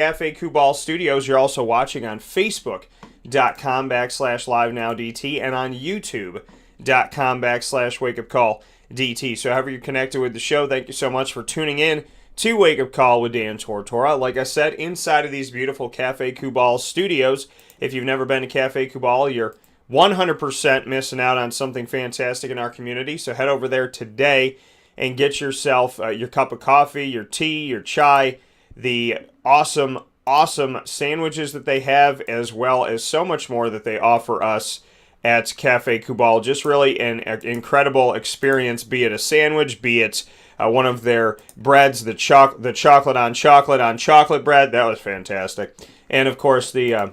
Cafe Kubal Studios. You're also watching on Facebook.com/LiveNowDT and on YouTube.com/WakeUpCallDT. So however you're connected with the show, thank you so much for tuning in to Wake Up Call with Dan Tortora. Like I said, inside of these beautiful Cafe Kubal Studios. If you've never been to Cafe Kubal, you're 100% missing out on something fantastic in our community. So head over there today and get yourself your cup of coffee, your tea, your chai, the awesome sandwiches that they have, as well as so much more that they offer us at Cafe Kubal. Just really an incredible experience, be it a sandwich, be it one of their breads, the chocolate on chocolate bread. That was fantastic. And, of course, the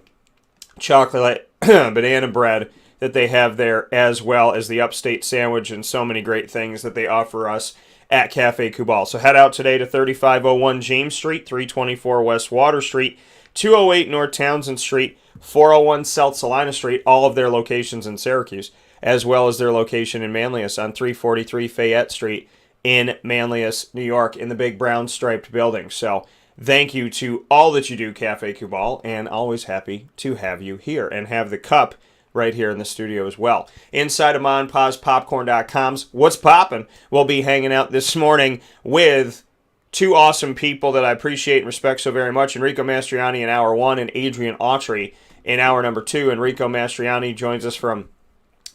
chocolate banana bread that they have there, as well as the upstate sandwich and so many great things that they offer us at Cafe Kubal. So head out today to 3501 James Street, 324 West Water Street, 208 North Townsend Street, 401 South Salina Street, all of their locations in Syracuse, as well as their location in Manlius on 343 Fayette Street in Manlius, New York, in the big brown striped building. So thank you to all that you do, Cafe Kubal, and always happy to have you here and have the cup right here in the studio as well. Inside of MonPazPopcorn.com's What's Poppin', we'll be hanging out this morning with two awesome people that I appreciate and respect so very much, Enrico Mastroianni in hour one and Adrian Autry in hour number two. Enrico Mastroianni joins us from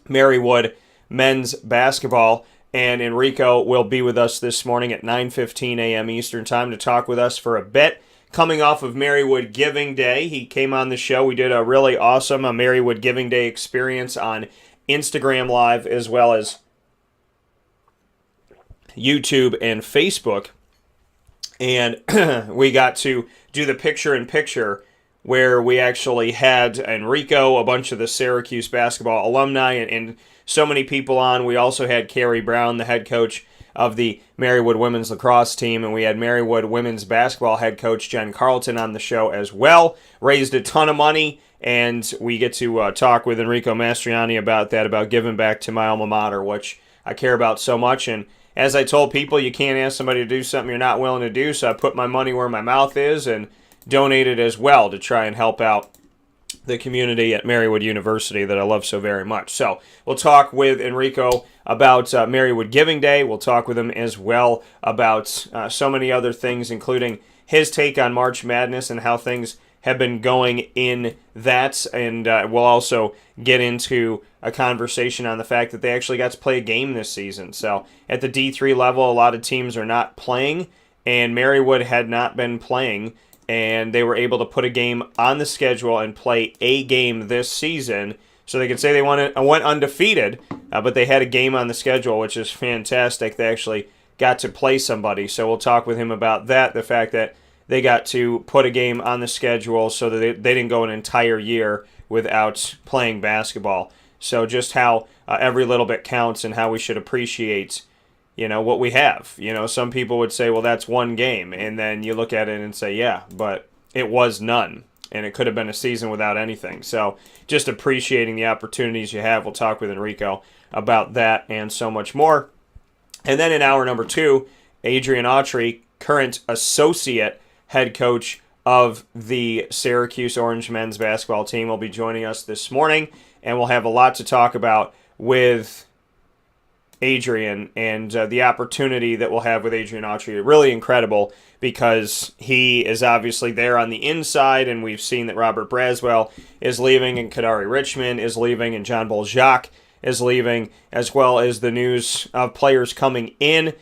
Marywood men's basketball, and Enrico will be with us this morning at 9:15 a.m. Eastern Time to talk with us for a bit. Coming off of Marywood Giving Day, he came on the show. We did a really awesome Marywood Giving Day experience on Instagram Live as well as YouTube and Facebook. And we got to do the picture-in-picture where we actually had Enrico, a bunch of the Syracuse basketball alumni, and so many people on. We also had Carrie Brown, the head coach of the Marywood women's lacrosse team, and we had Marywood women's basketball head coach Jen Carlton on the show as well. Raised a ton of money, and we get to talk with Enrico Mastroianni about that, about giving back to my alma mater, which I care about so much. And as I told people, you can't ask somebody to do something you're not willing to do, so I put my money where my mouth is and donated as well to try and help out the community at Marywood University that I love so very much. So we'll talk with Enrico about Marywood Giving Day. We'll talk with him as well about so many other things, including his take on March Madness and how things have been going in that. And we'll also get into a conversation on the fact that they actually got to play a game this season. So at the D3 level, a lot of teams are not playing, and Marywood had not been playing, and they were able to put a game on the schedule and play a game this season. So they can say they went undefeated, but they had a game on the schedule, which is fantastic. They actually got to play somebody. So we'll talk with him about that, the fact that they got to put a game on the schedule so that they didn't go an entire year without playing basketball. So just how every little bit counts and how we should appreciate, what we have. Some people would say, well, that's one game. And then you look at it and say, yeah, but it was none. And it could have been a season without anything. So just appreciating the opportunities you have. We'll talk with Enrico about that and so much more. And then in hour number two, Adrian Autry, current associate head coach of the Syracuse Orange men's basketball team, will be joining us this morning. And we'll have a lot to talk about with Adrian and the opportunity that we'll have with Adrian Autry. Really incredible because he is obviously there on the inside, and we've seen that Robert Braswell is leaving and Kadari Richmond is leaving and John Boljac is leaving, as well as the news of players coming in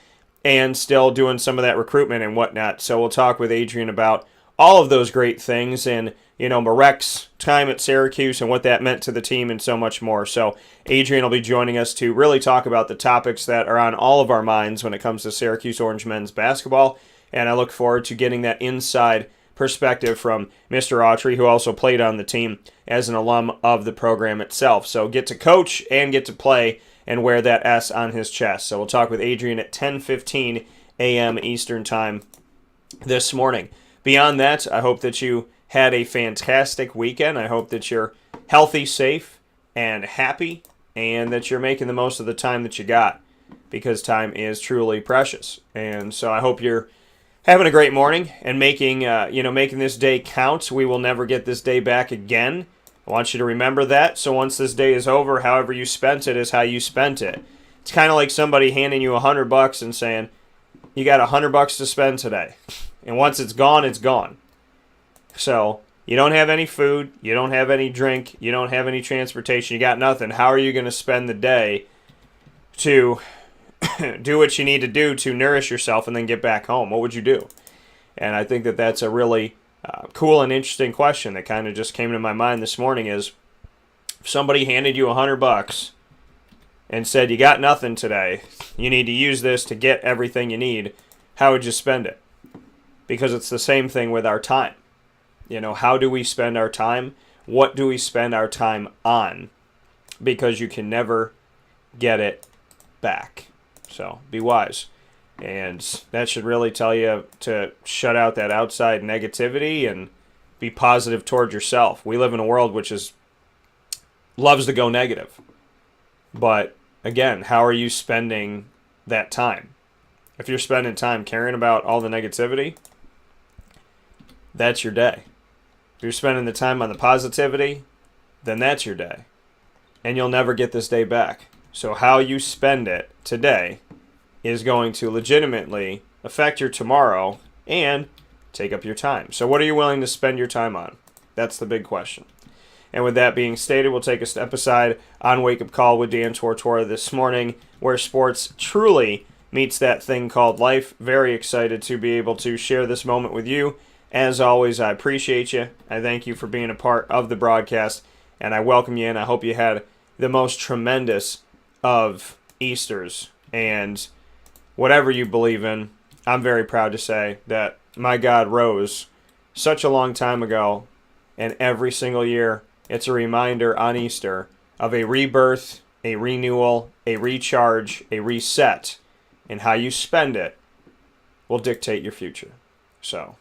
and still doing some of that recruitment and whatnot. So we'll talk with Adrian about all of those great things and, Marek's time at Syracuse and what that meant to the team and so much more. So Adrian will be joining us to really talk about the topics that are on all of our minds when it comes to Syracuse Orange men's basketball. And I look forward to getting that inside perspective from Mr. Autry, who also played on the team as an alum of the program itself. So get to coach and get to play and wear that S on his chest. So we'll talk with Adrian at 10:15 a.m. Eastern Time this morning. Beyond that, I hope that you had a fantastic weekend. I hope that you're healthy, safe, and happy, and that you're making the most of the time that you got, because time is truly precious. And so I hope you're having a great morning and making this day count. We will never get this day back again. I want you to remember that. So once this day is over, however you spent it is how you spent it. It's kind of like somebody handing you $100 and saying, you got $100 to spend today. And once it's gone, it's gone. So you don't have any food, you don't have any drink, you don't have any transportation, you got nothing. How are you going to spend the day to do what you need to do to nourish yourself and then get back home? What would you do? And I think that that's a really cool and interesting question that kind of just came to my mind this morning is, if somebody handed you $100 and said, you got nothing today, you need to use this to get everything you need, how would you spend it? Because it's the same thing with our time. How do we spend our time? What do we spend our time on? Because you can never get it back. So be wise. And that should really tell you to shut out that outside negativity and be positive toward yourself. We live in a world which loves to go negative. But again, how are you spending that time? If you're spending time caring about all the negativity, that's your day. If you're spending the time on the positivity, then that's your day. And you'll never get this day back. So how you spend it today is going to legitimately affect your tomorrow and take up your time. So what are you willing to spend your time on? That's the big question. And with that being stated, we'll take a step aside on Wake Up Call with Dan Tortora this morning, where sports truly meets that thing called life. Very excited to be able to share this moment with you. As always, I appreciate you. I thank you for being a part of the broadcast, and I welcome you in. I hope you had the most tremendous of Easters. And whatever you believe in, I'm very proud to say that my God rose such a long time ago, and every single year it's a reminder on Easter of a rebirth, a renewal, a recharge, a reset, and how you spend it will dictate your future. So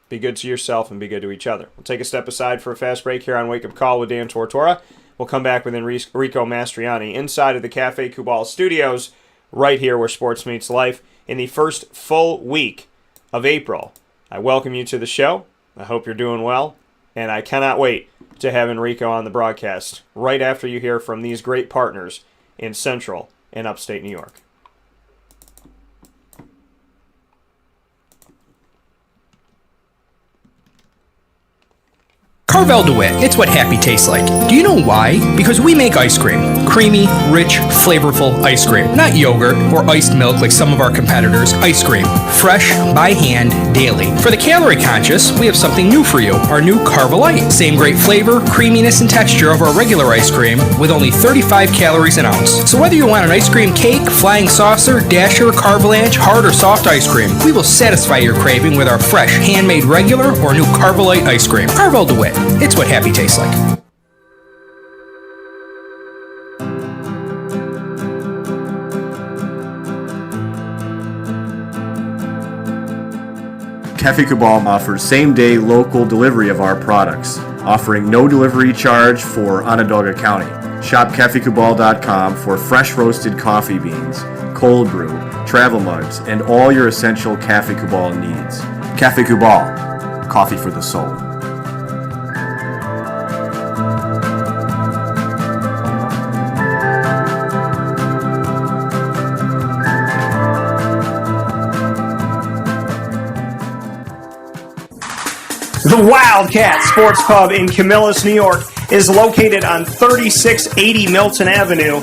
be good to yourself and be good to each other. We'll take a step aside for a fast break here on Wake Up Call with Dan Tortora. We'll come back with Enrico Mastroianni inside of the Cafe Kubal studios, right here where sports meets life, in the first full week of April. I welcome you to the show. I hope you're doing well, and I cannot wait to have Enrico on the broadcast right after you hear from these great partners in Central and Upstate New York. Carvel DeWitt, it's what happy tastes like. Do you know why? Because we make ice cream. Creamy, rich, flavorful ice cream. Not yogurt or iced milk like some of our competitors. Ice cream. Fresh, by hand, daily. For the calorie conscious, we have something new for you. Our new Carvelite. Same great flavor, creaminess, and texture of our regular ice cream with only 35 calories an ounce. So whether you want an ice cream cake, flying saucer, dasher, carvalanche, hard or soft ice cream, we will satisfy your craving with our fresh, handmade regular or new Carvelite ice cream. Carvel DeWitt. It's what happy tastes like. Cafe Kubal offers same-day local delivery of our products, offering no delivery charge for Onondaga County. Shop cafekubal.com for fresh roasted coffee beans, cold brew, travel mugs, and all your essential Cafe Kubal needs. Cafe Kubal, coffee for the soul. The Wildcat Sports Pub in Camillus, New York is located on 3680 Milton Avenue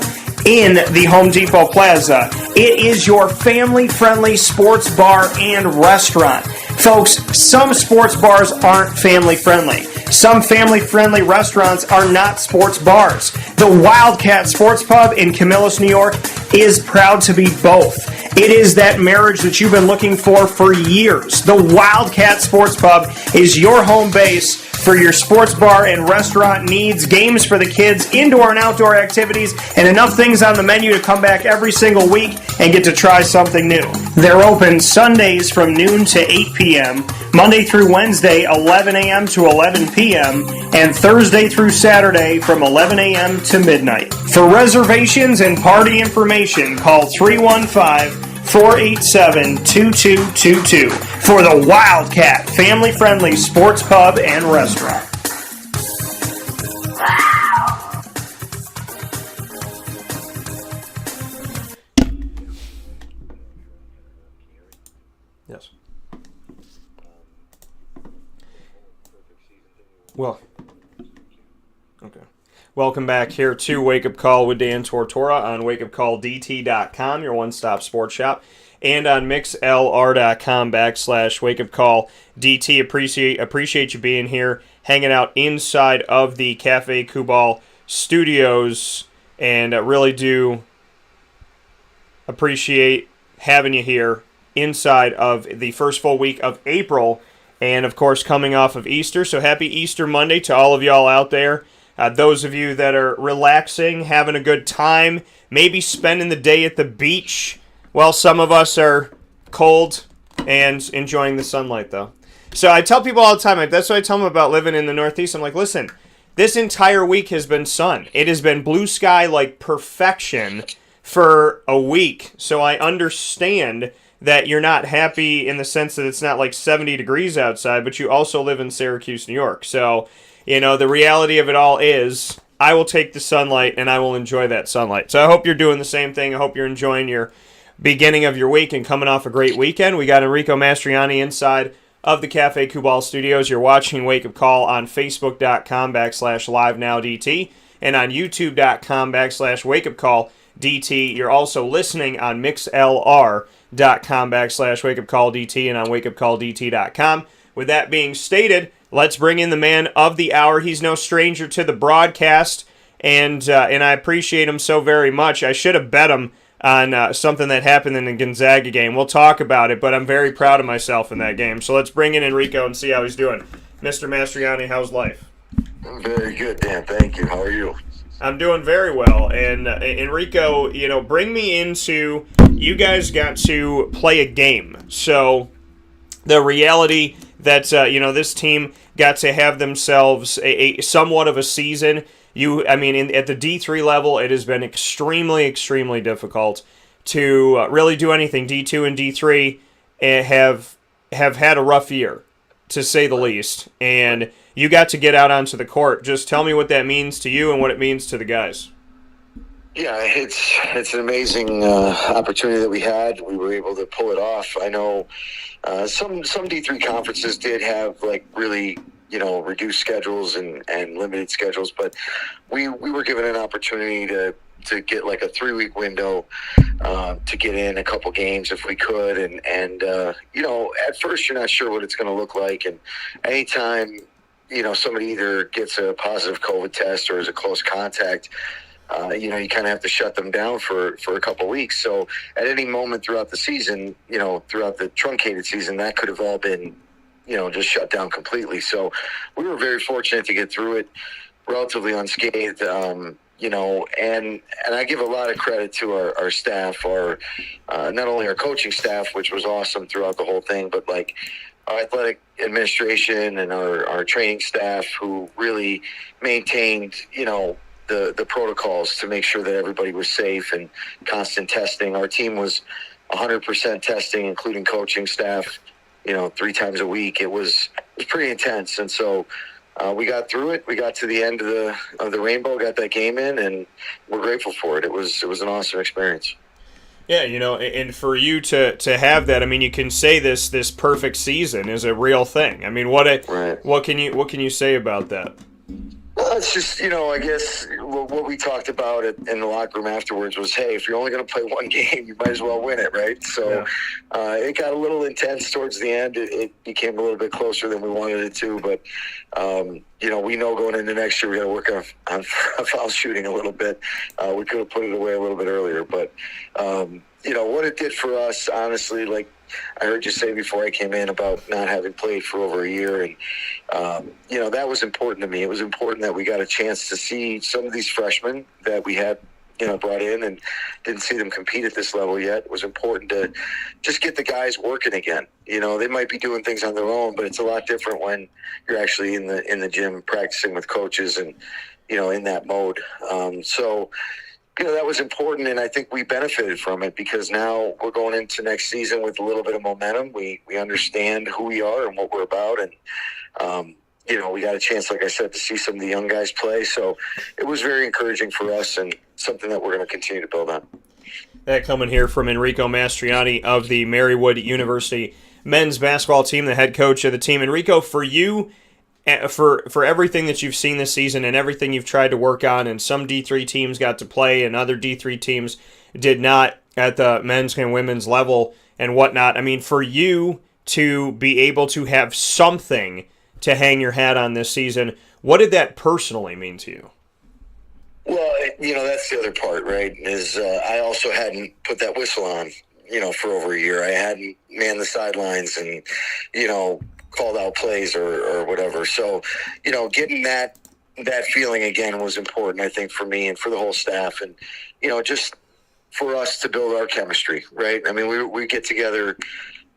in the Home Depot Plaza. It is your family-friendly sports bar and restaurant. Folks, some sports bars aren't family-friendly. Some family-friendly restaurants are not sports bars. The Wildcat Sports Pub in Camillus, New York is proud to be both. It is that marriage that you've been looking for years. The Wildcat Sports Pub is your home base for your sports bar and restaurant needs, games for the kids, indoor and outdoor activities, and enough things on the menu to come back every single week and get to try something new. They're open Sundays from noon to 8 p.m., Monday through Wednesday, 11 a.m. to 11 p.m., and Thursday through Saturday from 11 a.m. to midnight. For reservations and party information, call 315 487-2222 for the Wildcat family-friendly sports pub and restaurant. Yes. Well, okay. Welcome back here to Wake Up Call with Dan Tortora on wakeupcalldt.com, your one-stop sports shop, and on mixlr.com/wakeupcalldt. Appreciate you being here, hanging out inside of the Cafe Kubal studios, and really do appreciate having you here inside of the first full week of April, and of course coming off of Easter. So happy Easter Monday to all of y'all out there. Those of you that are relaxing, having a good time, maybe spending the day at the beach, while some of us are cold and enjoying the sunlight, though. So I tell people all the time, that's what I tell them about living in the Northeast. I'm like, listen, this entire week has been sun. It has been blue sky like perfection for a week. So I understand that you're not happy in the sense that it's not like 70 degrees outside, but you also live in Syracuse, New York. So, you know, the reality of it all is I will take the sunlight and I will enjoy that sunlight. So I hope you're doing the same thing. I hope you're enjoying your beginning of your week and coming off a great weekend. We got Enrico Mastroianni inside of the Cafe Kubal studios. You're watching Wake Up Call on Facebook.com/LiveNowDT and on YouTube.com/WakeUpCallDT. You're also listening on MixLR.com/WakeUpCallDT and on WakeUpCallDT.com. With that being stated, let's bring in the man of the hour. He's no stranger to the broadcast, and I appreciate him so very much. I should have bet him on something that happened in the Gonzaga game. We'll talk about it, but I'm very proud of myself in that game. So let's bring in Enrico and see how he's doing. Mr. Mastroianni, how's life? Very good, Dan. Thank you. How are you? I'm doing very well. And Enrico, you know, bring me into, you guys got to play a game. So the reality that, this team got to have themselves a somewhat of a season. At the D3 level, it has been extremely, extremely difficult to really do anything. D2 and D3 have had a rough year, to say the least. And you got to get out onto the court. Just tell me what that means to you and what it means to the guys. Yeah, it's an amazing opportunity that we had. We were able to pull it off. I know some D3 conferences did have like really reduced schedules and limited schedules, but we were given an opportunity to get like a 3-week window to get in a couple games if we could, and at first you're not sure what it's going to look like, and anytime somebody either gets a positive COVID test or is a close contact, you kind of have to shut them down for a couple weeks. So at any moment throughout the season, throughout the truncated season, that could have all been, just shut down completely. So we were very fortunate to get through it relatively unscathed, and I give a lot of credit to our staff, not only our coaching staff, which was awesome throughout the whole thing, but like our athletic administration and our training staff who really maintained, the protocols to make sure that everybody was safe and constant testing. Our team was 100% testing, including coaching staff, 3 times a week. It was pretty intense. And so we got through it. We got to the end of the rainbow, got that game in, and we're grateful for it. It was an awesome experience. Yeah, and for you to have that, you can say this perfect season is a real thing. Right. What can you say about that? Well, it's just, I guess what we talked about in the locker room afterwards was, hey, if you're only going to play one game, you might as well win it, right? So it got a little intense towards the end. It became a little bit closer than we wanted it to, but, we know going into next year we got to work on foul shooting a little bit. We could have put it away a little bit earlier, but, what it did for us, honestly, like I heard you say before I came in about not having played for over a year, and that was important to me. It was important that we got a chance to see some of these freshmen that we had brought in and didn't see them compete at this level yet. It was important to just get the guys working again. They might be doing things on their own, but it's a lot different when you're actually in the gym practicing with coaches and in that mode. So that was important, and I think we benefited from it because now we're going into next season with a little bit of momentum. We understand who we are and what we're about, and we got a chance, like I said, to see some of the young guys play. So it was very encouraging for us and something that we're going to continue to build on. That coming here from Enrico Mastroianni of the Marywood University men's basketball team, the head coach of the team. Enrico, for you, for everything that you've seen this season and everything you've tried to work on, and some D3 teams got to play and other D3 teams did not at the men's and women's level and whatnot. I mean, for you to be able to have something to hang your hat on this season, what did that personally mean to you? Well, that's the other part, right, is I also hadn't put that whistle on, for over a year. I hadn't manned the sidelines and, called out plays or whatever. So, getting that feeling again was important, I think, for me and for the whole staff, and, just for us to build our chemistry, right? I mean, we get together.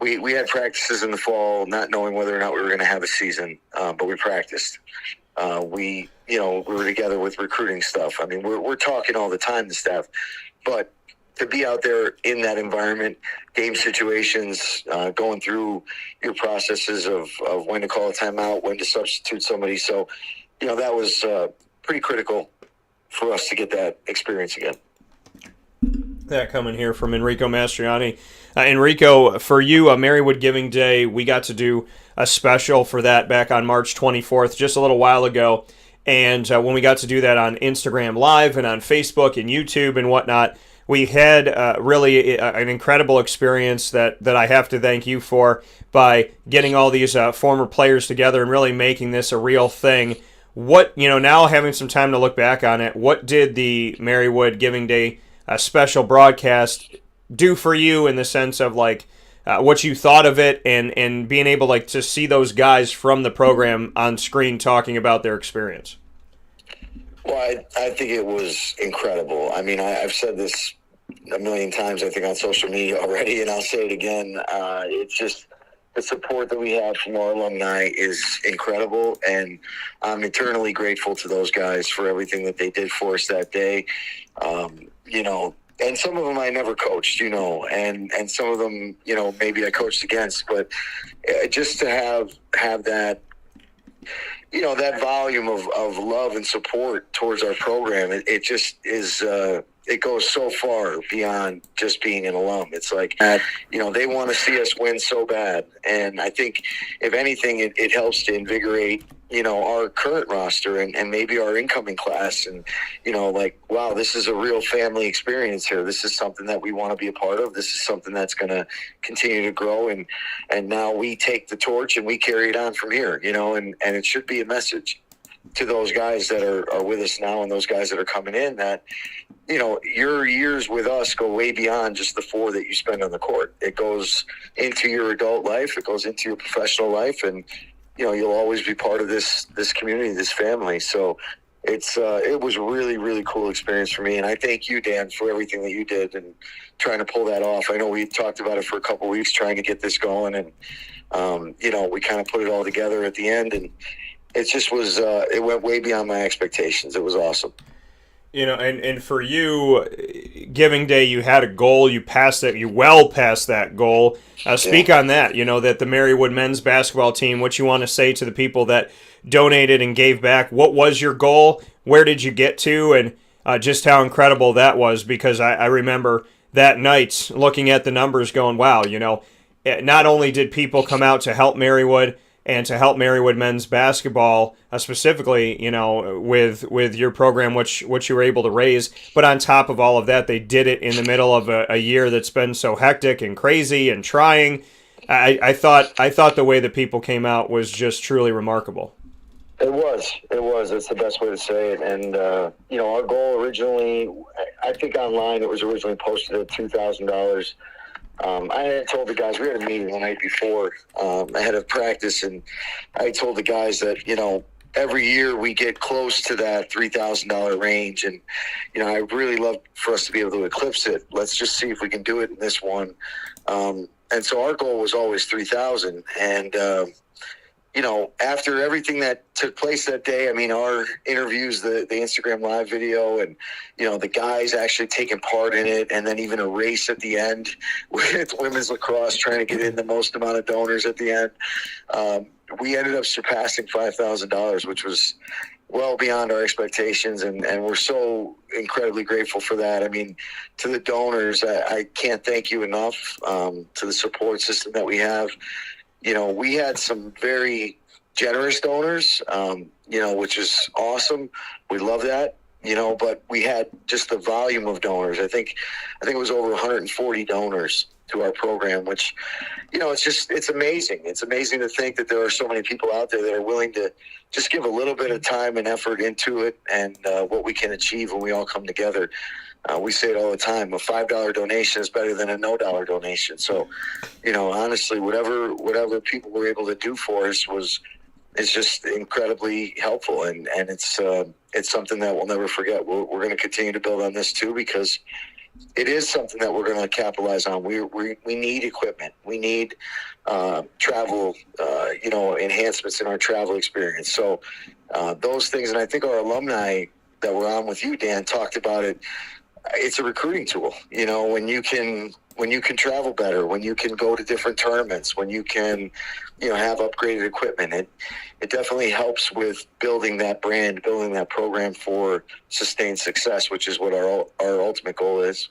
We had practices in the fall, not knowing whether or not we were going to have a season, but we practiced. We were together with recruiting stuff. I mean, we're talking all the time, the staff, but to be out there in that environment, game situations, going through your processes of when to call a timeout, when to substitute somebody. So, that was pretty critical for us to get that experience again. That coming here from Enrico Mastroianni. Enrico, for you, Marywood Giving Day, we got to do a special for that back on March 24th, just a little while ago. And when we got to do that on Instagram Live and on Facebook and YouTube and whatnot, we had really an incredible experience that I have to thank you for by getting all these former players together and really making this a real thing. What, now having some time to look back on it, what did the Marywood Giving Day special broadcast do for you in the sense of what you thought of it and being able to see those guys from the program on screen talking about their experience? Well, I think it was incredible. I mean, I've said this a million times, I think, on social media already, and I'll say it again. It's just the support that we have from our alumni is incredible, and I'm eternally grateful to those guys for everything that they did for us that day. And some of them I never coached, and some of them, maybe I coached against, but just to have that, that volume of love and support towards our program, it just is, it goes so far beyond just being an alum. It's like, they want to see us win so bad. And I think, if anything, it helps to invigorate, our current roster and maybe our incoming class. And, wow, this is a real family experience here. This is something that we want to be a part of. This is something that's going to continue to grow. And now we take the torch and we carry it on from here, and it should be a message to those guys that are with us now and those guys that are coming in that, your years with us go way beyond just the 4 that you spend on the court. It goes into your adult life. It goes into your professional life. And, you'll always be part of this community, this family. So it was really, really cool experience for me. And I thank you, Dan, for everything that you did and trying to pull that off. I know we talked about it for a couple of weeks trying to get this going. And, we kind of put it all together at the end. And it just was, it went way beyond my expectations. It was awesome. And for you, Giving Day, you had a goal. You passed it. You well passed that goal. Speak on that. That the Marywood men's basketball team. What you want to say to the people that donated and gave back? What was your goal? Where did you get to? And just how incredible that was. Because I remember that night looking at the numbers, going, "Wow!" Not only did people come out to help Marywood and to help Marywood men's basketball, specifically, with your program, which you were able to raise. But on top of all of that, they did it in the middle of a year that's been so hectic and crazy and trying. I thought the way that people came out was just truly remarkable. It was. It's the best way to say it. And, our goal originally, I think online it was originally posted at $2,000. I had told the guys, we had a meeting the night before ahead of practice, and I told the guys that, every year we get close to that $3,000 range, and, I really love for us to be able to eclipse it. Let's just see if we can do it in this one. And so our goal was always 3,000, and after everything that took place that day, I mean, our interviews, the Instagram live video, and, the guys actually taking part in it, and then even a race at the end with women's lacrosse trying to get in the most amount of donors at the end. We ended up surpassing $5,000, which was well beyond our expectations, and we're so incredibly grateful for that. I mean, to the donors, I can't thank you enough, to the support system that we have. We had some very generous donors, which is awesome. We love that, but we had just the volume of donors. I think it was over 140 donors to our program, which, it's amazing. It's amazing to think that there are so many people out there that are willing to just give a little bit of time and effort into it, and what we can achieve when we all come together. We say it all the time, a $5 donation is better than a no dollar donation. So, honestly, whatever people were able to do for us is just incredibly helpful. And it's something that we'll never forget. We're going to continue to build on this too, because it is something that we're going to capitalize on. We need equipment. We need travel, enhancements in our travel experience. So those things, and I think our alumni that were on with you, Dan, talked about it. It's a recruiting tool, when you can travel better, when you can go to different tournaments, when you can, have upgraded equipment. It definitely helps with building that brand, building that program for sustained success, which is what our ultimate goal is.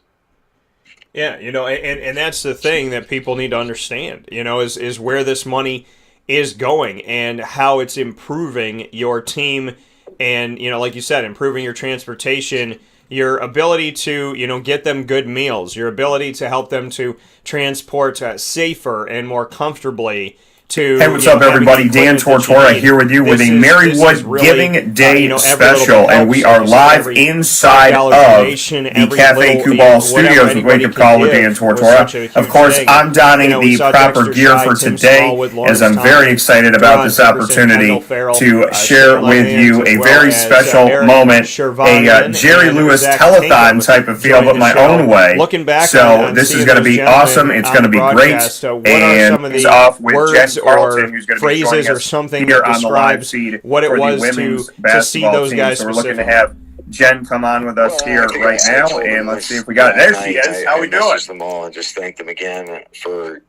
Yeah, and that's the thing that people need to understand, is where this money is going and how it's improving your team and, like you said, improving your transportation, your ability to, get them good meals, your ability to help them to transport safer and more comfortably. Hey, what's up, everybody? Dan Tortora here with you with a Marywood Giving Day special, and we are live inside of the Cafe Kubal Studios with Wake Up Call with Dan Tortora. Of course, I'm donning the proper gear for today, as I'm very excited about this opportunity to share with you a very special moment, a Jerry Lewis telethon type of feel, but my own way. So this is going to be awesome. It's going to be great, and it's off with Jen Carlton, who's going to be joining us here on the live feed what it for was the women's to basketball see those team. guys So we're looking to have Jen come on with us here right now, and let's see if we got it. There she is. How we doing? I them all and just thank them again for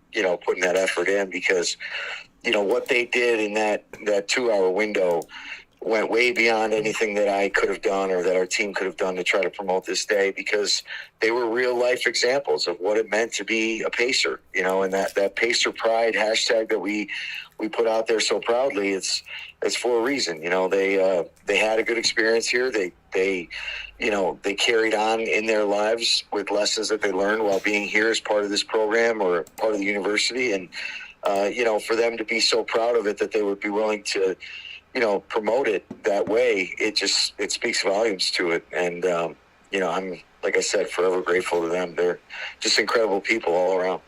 putting that effort in, because what they did in that 2-hour window went way beyond anything that I could have done or that our team could have done to try to promote this day, because they were real life examples of what it meant to be a Pacer, and that Pacer pride hashtag that we put out there so proudly. It's for a reason. They had a good experience here. They carried on in their lives with lessons that they learned while being here as part of this program or part of the university. And, for them to be so proud of it that they would be willing to, promote it that way, it speaks volumes to it. And, I'm, like I said, forever grateful to them. They're just incredible people all around.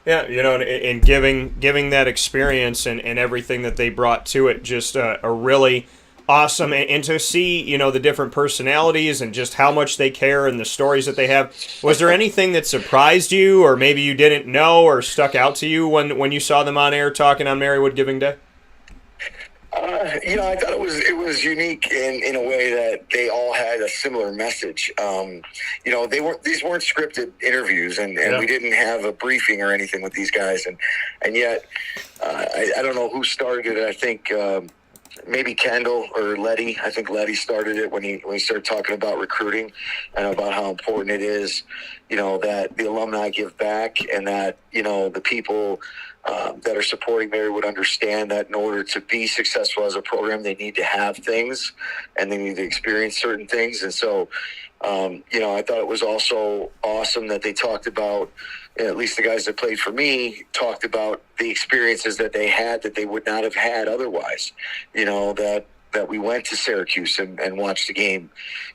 Yeah, and giving that experience and everything that they brought to it, just a really awesome, and to see, the different personalities and just how much they care and the stories that they have. Was there anything that surprised you, or maybe you didn't know or stuck out to you when you saw them on air talking on Marywood Giving Day? I thought it was unique in a way that they all had a similar message. These weren't scripted interviews, and we didn't have a briefing or anything with these guys, and yet I don't know who started it. I think maybe Kendall or Letty. I think Letty started it when he started talking about recruiting and about how important it is, that the alumni give back, and that the people that are supporting Marywood understand that in order to be successful as a program, they need to have things and they need to experience certain things. And so, I thought it was also awesome that they talked about, at least the guys that played for me, talked about the experiences that they had that they would not have had otherwise. That we went to Syracuse and watched the game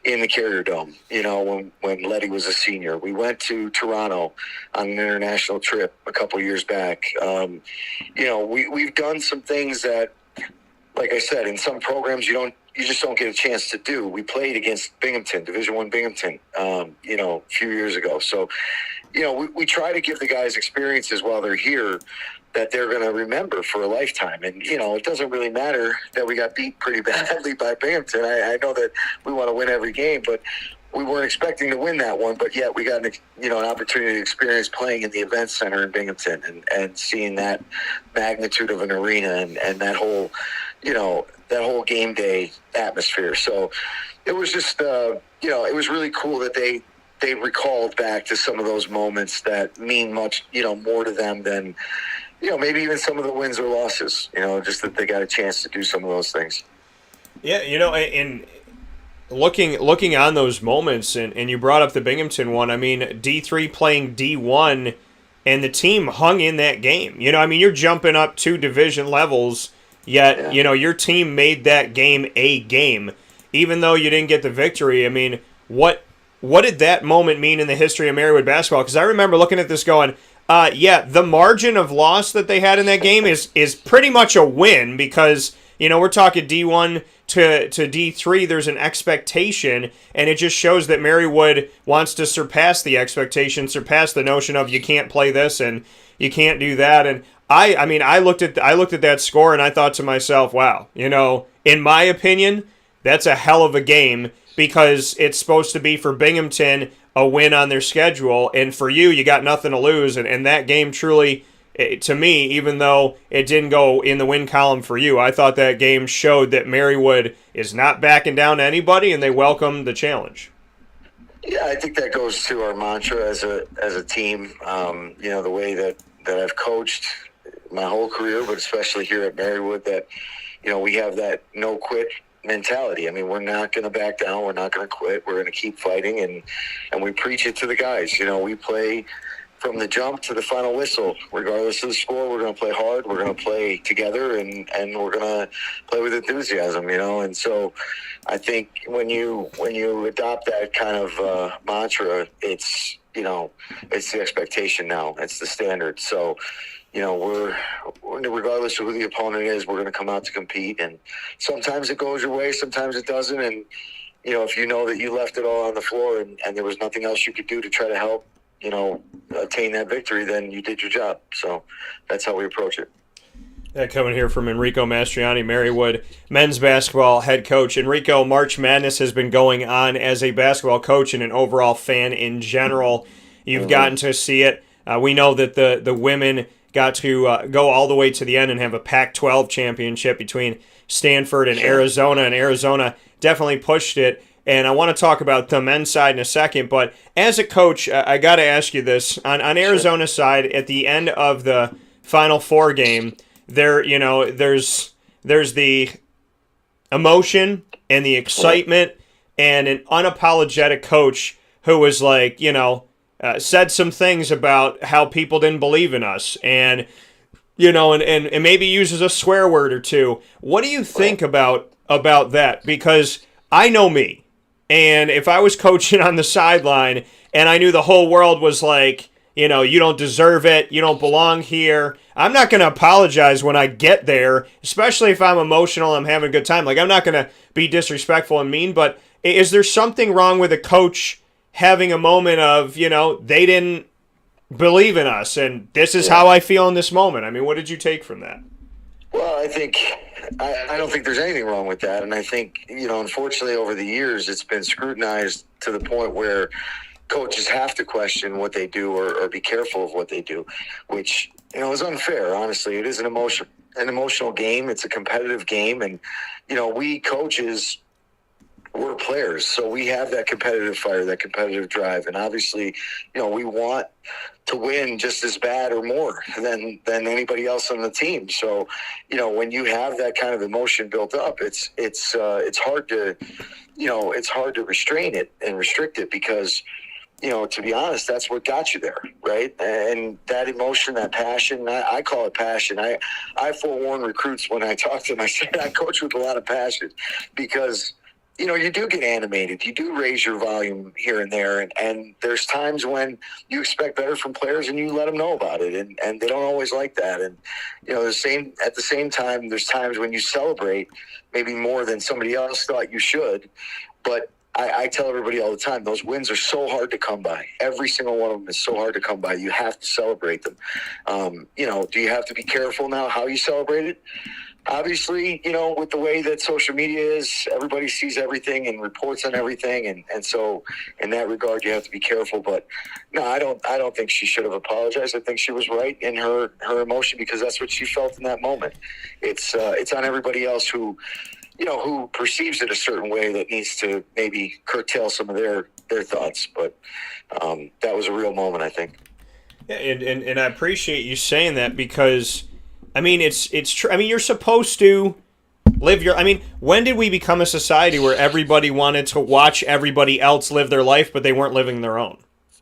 in the Carrier Dome, when Letty was a senior. We went to Toronto on an international trip a couple years back. We've done some things that, like I said, in some programs you just don't get a chance to do. We played against Binghamton, Division I Binghamton, a few years ago. So, we try to give the guys experiences while they're here that they're going to remember for a lifetime. And, it doesn't really matter that we got beat pretty badly by Binghamton. I know that we want to win every game, but we weren't expecting to win that one. But yet we got an opportunity to experience playing in the event center in Binghamton and seeing that magnitude of an arena and that whole, that whole game day atmosphere. So it was just, it was really cool that they recalled back to some of those moments that mean much, more to them than, maybe even some of the wins or losses, just that they got a chance to do some of those things. Yeah, and looking on those moments, and you brought up the Binghamton one, I mean, D3 playing D1, and the team hung in that game. You're jumping up 2 division levels, yet, your team made that game a game. Even though you didn't get the victory, I mean, what did that moment mean in the history of Marywood basketball? Because I remember looking at this going, the margin of loss that they had in that game is pretty much a win because, we're talking D1 to D3, there's an expectation, and it just shows that Marywood wants to surpass the expectation, surpass the notion of you can't play this and you can't do that. And I looked at that score and I thought to myself, wow, in my opinion, that's a hell of a game because it's supposed to be for Binghamton a win on their schedule, and for you got nothing to lose, and that game truly, to me, even though it didn't go in the win column for you, I thought that game showed that Marywood is not backing down to anybody, and they welcome the challenge. Yeah, I think that goes to our mantra as a team. The way that I've coached my whole career, but especially here at Marywood, that we have that no quit mentality. I mean, we're not going to back down. We're not going to quit. We're going to keep fighting, and we preach it to the guys. We play from the jump to the final whistle, regardless of the score. We're going to play hard. We're going to play together, and we're going to play with enthusiasm. And so, I think when you adopt that kind of mantra, it's it's the expectation now. It's the standard. So, we're regardless of who the opponent is, we're going to come out to compete. And sometimes it goes your way, sometimes it doesn't. And, if you know that you left it all on the floor and there was nothing else you could do to try to help, attain that victory, then you did your job. So that's how we approach it. That coming here from Enrico Mastroianni, Marywood men's basketball head coach. Enrico, March Madness has been going on as a basketball coach and an overall fan in general. You've gotten to see it. We know that the women got to go all the way to the end and have a Pac-12 championship between Stanford and Arizona definitely pushed it. And I want to talk about the men's side in a second, but as a coach, I got to ask you this. On Arizona's side, at the end of the Final Four game, there's the emotion and the excitement and an unapologetic coach who was like, said some things about how people didn't believe in us and maybe uses a swear word or two. What do you think about that? Because I know me, and if I was coaching on the sideline and I knew the whole world was like, you don't deserve it, you don't belong here, I'm not going to apologize when I get there, especially if I'm emotional, I'm having a good time. Like, I'm not going to be disrespectful and mean, but is there something wrong with a coach having a moment of, they didn't believe in us, and this is how I feel in this moment? I mean, what did you take from that? Well, I don't think there's anything wrong with that. And I think, unfortunately over the years, it's been scrutinized to the point where coaches have to question what they do or be careful of what they do, which, is unfair. Honestly, it is an emotional game. It's a competitive game. And, we coaches, we're players, so we have that competitive fire, that competitive drive, and obviously, we want to win just as bad or more than anybody else on the team. So, when you have that kind of emotion built up, it's hard to, it's hard to restrain it and restrict it because, to be honest, that's what got you there, right? And that emotion, that passion, I call it passion. I forewarn recruits when I talk to them. I say I coach with a lot of passion because you do get animated. You do raise your volume here and there. And there's times when you expect better from players and you let them know about it. And they don't always like that. And, at the same time, there's times when you celebrate maybe more than somebody else thought you should. But I tell everybody all the time, those wins are so hard to come by. Every single one of them is so hard to come by. You have to celebrate them. Do you have to be careful now how you celebrate it? Obviously, with the way that social media is, everybody sees everything and reports on everything, and so in that regard, you have to be careful. But no, I don't think she should have apologized. I think she was right in her emotion, because that's what she felt in that moment. It's on everybody else who perceives it a certain way that needs to maybe curtail some of their thoughts. But that was a real moment, I think. Yeah, and I appreciate you saying that, because I mean, it's true. I mean, you're supposed to live your... I mean, when did we become a society where everybody wanted to watch everybody else live their life, but they weren't living their own?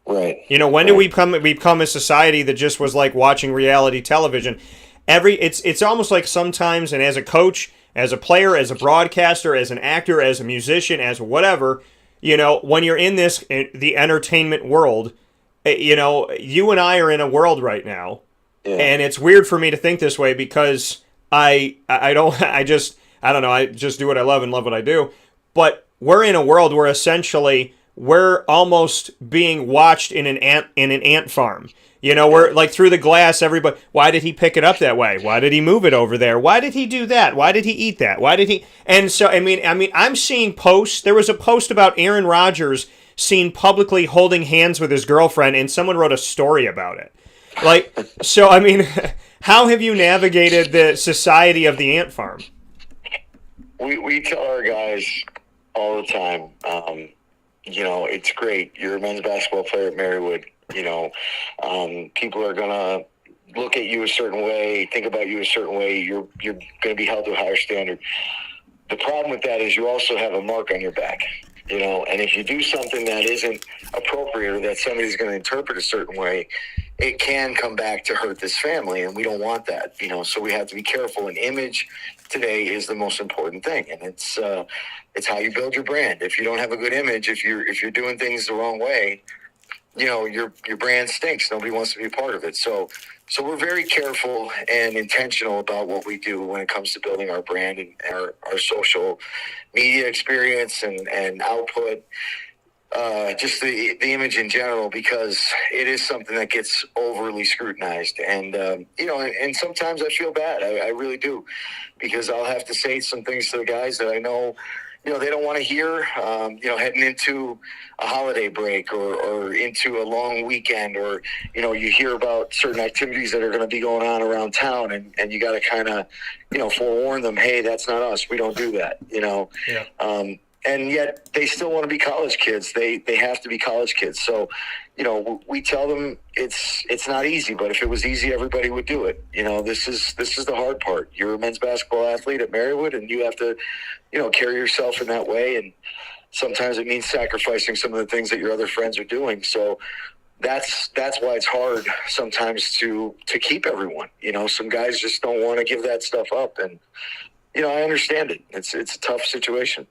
Right. When did we become a society that just was like watching reality television? It's almost like sometimes, and as a coach, as a player, as a broadcaster, as an actor, as a musician, as whatever, when you're in the entertainment world, you and I are in a world right now. Yeah. And it's weird for me to think this way, because I just do what I love and love what I do. But we're in a world where essentially we're almost being watched in an ant farm. We're like through the glass, everybody, why did he pick it up that way? Why did he move it over there? Why did he do that? Why did he eat that? Why did he? And so, I mean, I'm seeing posts. There was a post about Aaron Rodgers seen publicly holding hands with his girlfriend, and someone wrote a story about it. Like, so, I mean, how have you navigated the society of the ant farm? We tell our guys all the time, it's great. You're a men's basketball player at Marywood. People are going to look at you a certain way, think about you a certain way. You're going to be held to a higher standard. The problem with that is you also have a mark on your back. And if you do something that isn't appropriate, or that somebody's going to interpret a certain way, it can come back to hurt this family, and we don't want that. So we have to be careful. And image today is the most important thing, and it's how you build your brand. If you don't have a good image, if you're doing things the wrong way, your brand stinks. Nobody wants to be a part of it. So we're very careful and intentional about what we do when it comes to building our brand and our social media experience and output, just the image in general, because it is something that gets overly scrutinized. And, and sometimes I feel bad. I really do, because I'll have to say some things to the guys that I know, they don't want to hear, heading into a holiday break or into a long weekend, or, you hear about certain activities that are going to be going on around town, and you got to kind of, forewarn them, hey, that's not us. We don't do that, Yeah. And yet they still want to be college kids. They have to be college kids. So, we tell them it's not easy, but if it was easy, everybody would do it. This is the hard part. You're a men's basketball athlete at Marywood, and you have to, carry yourself in that way. And sometimes it means sacrificing some of the things that your other friends are doing. So that's why it's hard sometimes to keep everyone. Some guys just don't want to give that stuff up, and I understand it. It's a tough situation.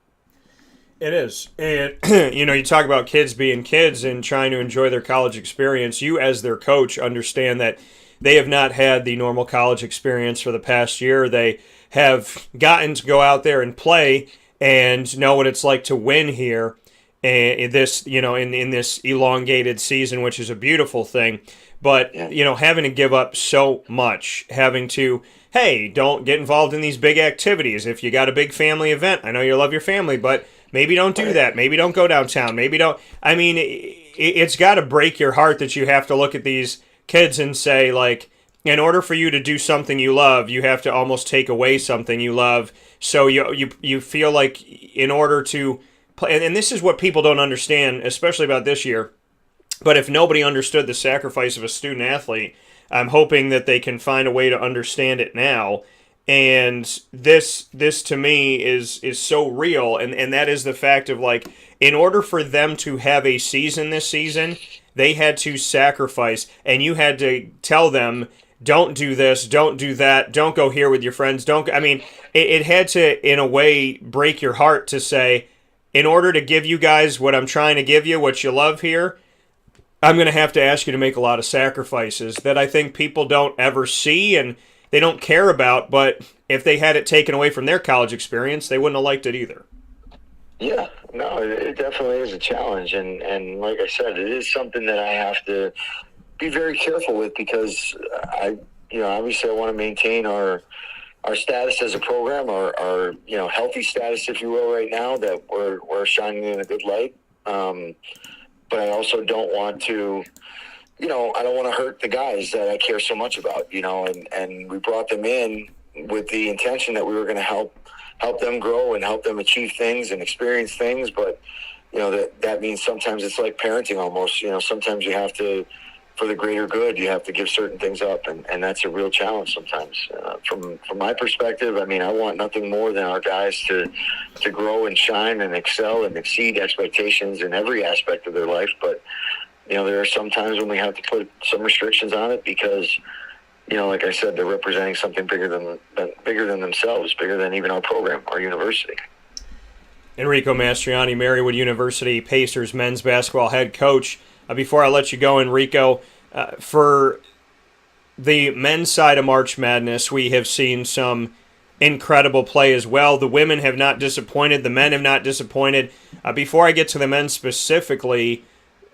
It is. And, you talk about kids being kids and trying to enjoy their college experience. You, as their coach, understand that they have not had the normal college experience for the past year. They have gotten to go out there and play and know what it's like to win here in this, in this elongated season, which is a beautiful thing. But, having to give up so much, having to, hey, don't get involved in these big activities. If you got a big family event, I know you love your family, but maybe don't do that. Maybe don't go downtown. Maybe don't. I mean, it's got to break your heart that you have to look at these kids and say, like, in order for you to do something you love, you have to almost take away something you love. So you feel like in order to play, and this is what people don't understand, especially about this year. But if nobody understood the sacrifice of a student athlete, I'm hoping that they can find a way to understand it now. And this to me is so real, and that is the fact of, like, in order for them to have a season this season, they had to sacrifice, and you had to tell them, don't do this, don't do that, don't go here with your friends, it had to, in a way, break your heart to say, in order to give you guys what I'm trying to give you, what you love here, I'm going to have to ask you to make a lot of sacrifices that I think people don't ever see and they don't care about, but if they had it taken away from their college experience, they wouldn't have liked it either. Yeah, no, it definitely is a challenge, and like I said, it is something that I have to be very careful with because obviously I want to maintain our status as a program, our healthy status, if you will, right now that we're shining in a good light. But I also don't want to, I don't want to hurt the guys that I care so much about, and we brought them in with the intention that we were going to help them grow and help them achieve things and experience things. But, that means sometimes it's like parenting almost, sometimes you have to, for the greater good, you have to give certain things up. And that's a real challenge sometimes. From my perspective, I mean, I want nothing more than our guys to grow and shine and excel and exceed expectations in every aspect of their life. But, there are some times when we have to put some restrictions on it because, like I said, they're representing something bigger than themselves, bigger than even our program, our university. Enrico Mastroianni, Marywood University Pacers men's basketball head coach. Before I let you go, Enrico, for the men's side of March Madness, we have seen some incredible play as well. The women have not disappointed. The men have not disappointed. Before I get to the men specifically,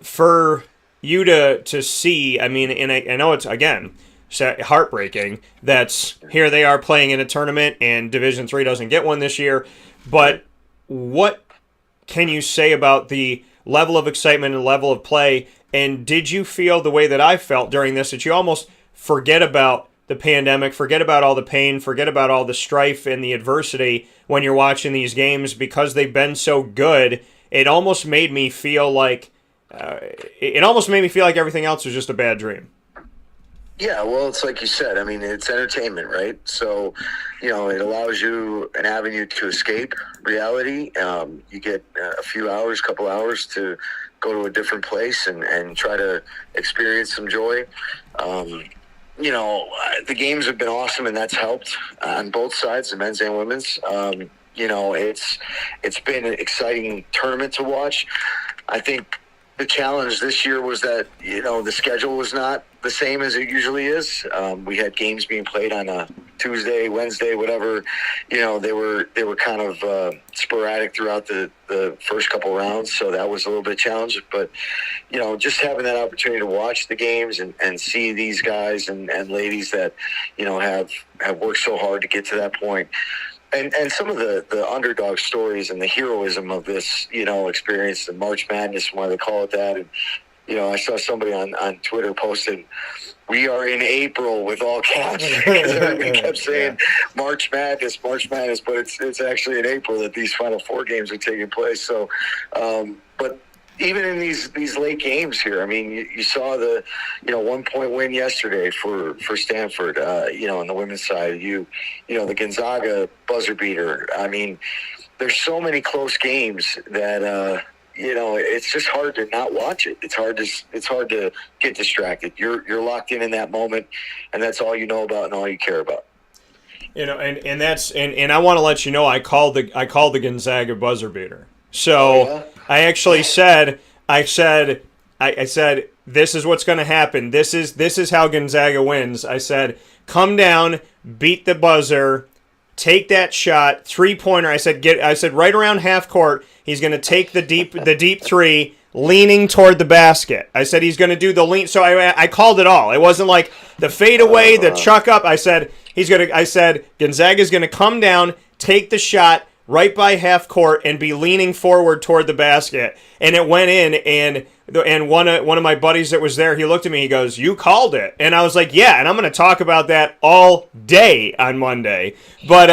for you to see, I mean, and I know it's, again, heartbreaking that here they are playing in a tournament and Division III doesn't get one this year, but what can you say about the level of excitement and level of play, and did you feel the way that I felt during this, that you almost forget about the pandemic, forget about all the pain, forget about all the strife and the adversity when you're watching these games because they've been so good? It almost made me feel like everything else was just a bad dream. Yeah, well, it's like you said. I mean, it's entertainment, right? So, it allows you an avenue to escape reality. You get couple hours to go to a different place and try to experience some joy. The games have been awesome, and that's helped on both sides, the men's and women's. It's been an exciting tournament to watch. I think the challenge this year was that, the schedule was not the same as it usually is. We had games being played on a Tuesday, Wednesday, whatever. They were kind of sporadic throughout the first couple rounds, so that was a little bit challenging. But, just having that opportunity to watch the games and see these guys and ladies that, have worked so hard to get to that point. And some of the underdog stories and the heroism of this, experience, the March Madness, why they call it that. And, I saw somebody on Twitter posted, "We are in April" with all caps because everybody kept saying March Madness, but it's actually in April that these Final Four games are taking place. So, but even in these late games here, I mean, you saw the 1-point win yesterday for Stanford. On the women's side, the Gonzaga buzzer beater. I mean, there's so many close games that it's just hard to not watch it. It's hard to get distracted. You're locked in that moment, and that's all you know about and all you care about. And that's and I want to let you know I called the Gonzaga buzzer beater. So I actually said this is what's going to happen. This is how Gonzaga wins. I said, come down, beat the buzzer, take that shot, 3-pointer. I said right around half court, he's going to take the deep three, leaning toward the basket. I said he's going to do the lean. So I called it all. It wasn't like the fadeaway, the chuck up. I said Gonzaga's going to come down, take the shot right by half court and be leaning forward toward the basket. And it went in, and one of my buddies that was there, he looked at me, he goes, "You called it." And I was like, "Yeah," and I'm going to talk about that all day on Monday. But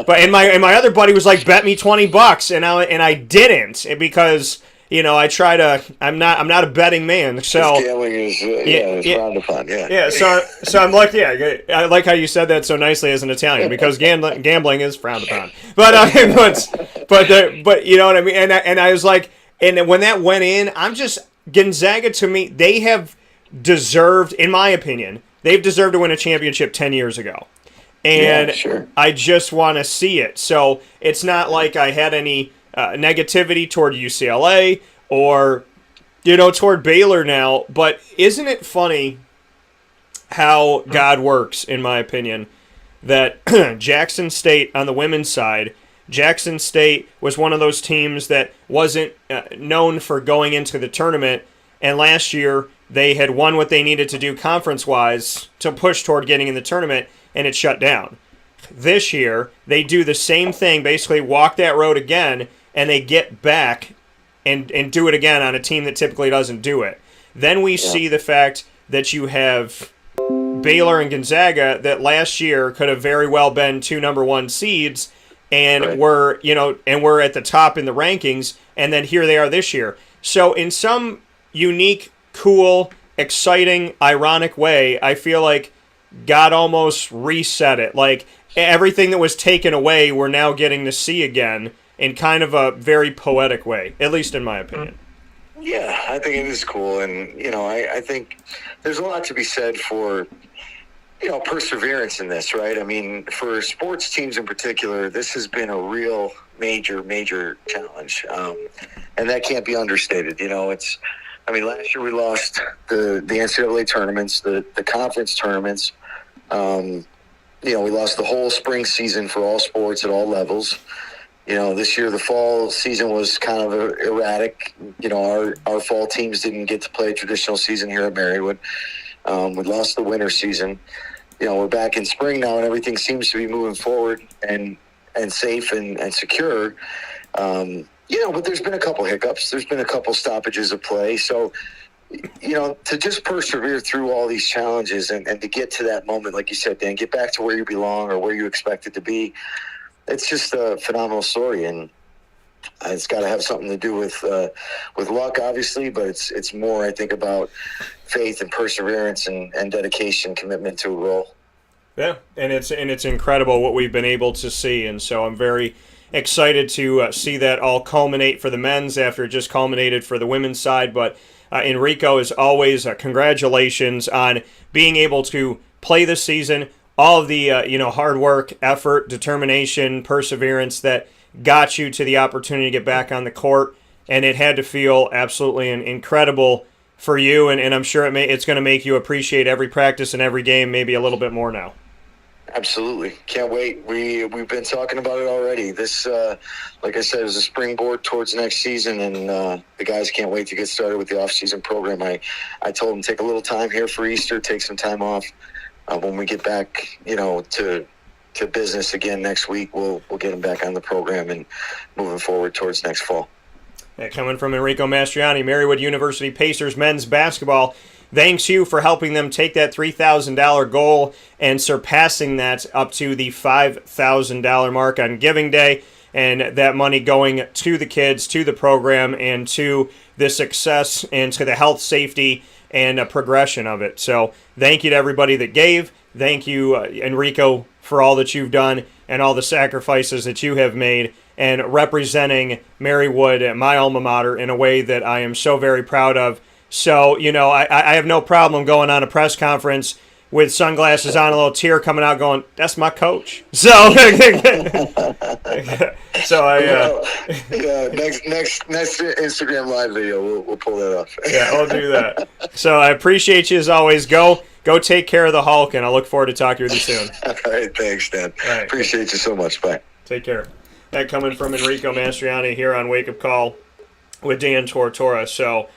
my other buddy was like, "Bet me $20," and I didn't, because I try to. I'm not a betting man, so gambling is it's frowned upon. Yeah. So I'm like, I like how you said that so nicely as an Italian, because gambling is frowned upon. But you know what I mean. And I was like, and when that went in, Gonzaga, to me, they have deserved, in my opinion, they've deserved to win a championship 10 years ago. And sure. I just want to see it. So it's not like I had any negativity toward UCLA or, toward Baylor now. But isn't it funny how God works, in my opinion, that Jackson State on the women's side Jackson State was one of those teams that wasn't known for going into the tournament, and last year they had won what they needed to do conference-wise to push toward getting in the tournament, and it shut down. This year, they do the same thing, basically walk that road again, and they get back and do it again on a team that typically doesn't do it. Then we see the fact that you have Baylor and Gonzaga that last year could have very well been 2 number 1 seeds and were at the top in the rankings, and then here they are this year. So in some unique, cool, exciting, ironic way, I feel like God almost reset it. Like everything that was taken away, we're now getting to see again in kind of a very poetic way, at least in my opinion. Yeah, I think it is cool. And, I think there's a lot to be said for, perseverance in this, right? I mean, for sports teams in particular, this has been a real major challenge. And that can't be understated. Last year we lost the NCAA tournaments, the conference tournaments. We lost the whole spring season for all sports at all levels. This year the fall season was kind of erratic. Our fall teams didn't get to play a traditional season here at Marywood. We lost the winter season. We're back in spring now, and everything seems to be moving forward and safe and secure. But there's been a couple hiccups. There's been a couple stoppages of play. So, to just persevere through all these challenges and to get to that moment, like you said, Dan, get back to where you belong or where you expect it to be, it's just a phenomenal story. And it's got to have something to do with luck, obviously, but it's more, I think, about faith and perseverance and dedication, commitment to a role. Yeah, and it's incredible what we've been able to see, and so I'm very excited to see that all culminate for the men's after it just culminated for the women's side. But Enrico, as always, congratulations on being able to play this season. All of the hard work, effort, determination, perseverance that got you to the opportunity to get back on the court, and it had to feel absolutely incredible for you, and I'm sure it's going to make you appreciate every practice and every game maybe a little bit more now. Absolutely. Can't wait. We've been talking about it already. This, like I said, is a springboard towards next season, and the guys can't wait to get started with the off-season program. I told them take a little time here for Easter, take some time off. When we get back, to business again next week, we'll get them back on the program and moving forward towards next fall. Coming from Enrico Mastroianni, Marywood University Pacers men's basketball, thanks you for helping them take that $3,000 goal and surpassing that up to the $5,000 mark on Giving Day, and that money going to the kids, to the program, and to the success and to the health, safety, and progression of it. So thank you to everybody that gave. Thank you, Enrico, for all that you've done and all the sacrifices that you have made and representing Marywood, my alma mater, in a way that I am so very proud of. So, I have no problem going on a press conference with sunglasses on, a little tear coming out going, that's my coach. So, next Instagram Live video, we'll pull that off. Yeah, we'll do that. So I appreciate you as always. Go take care of the Hulk, and I look forward to talking with you soon. All right, thanks, Dan. Right. Appreciate you so much. Bye. Take care. That coming from Enrico Mastroianni here on Wake Up Call with Dan Tortora. So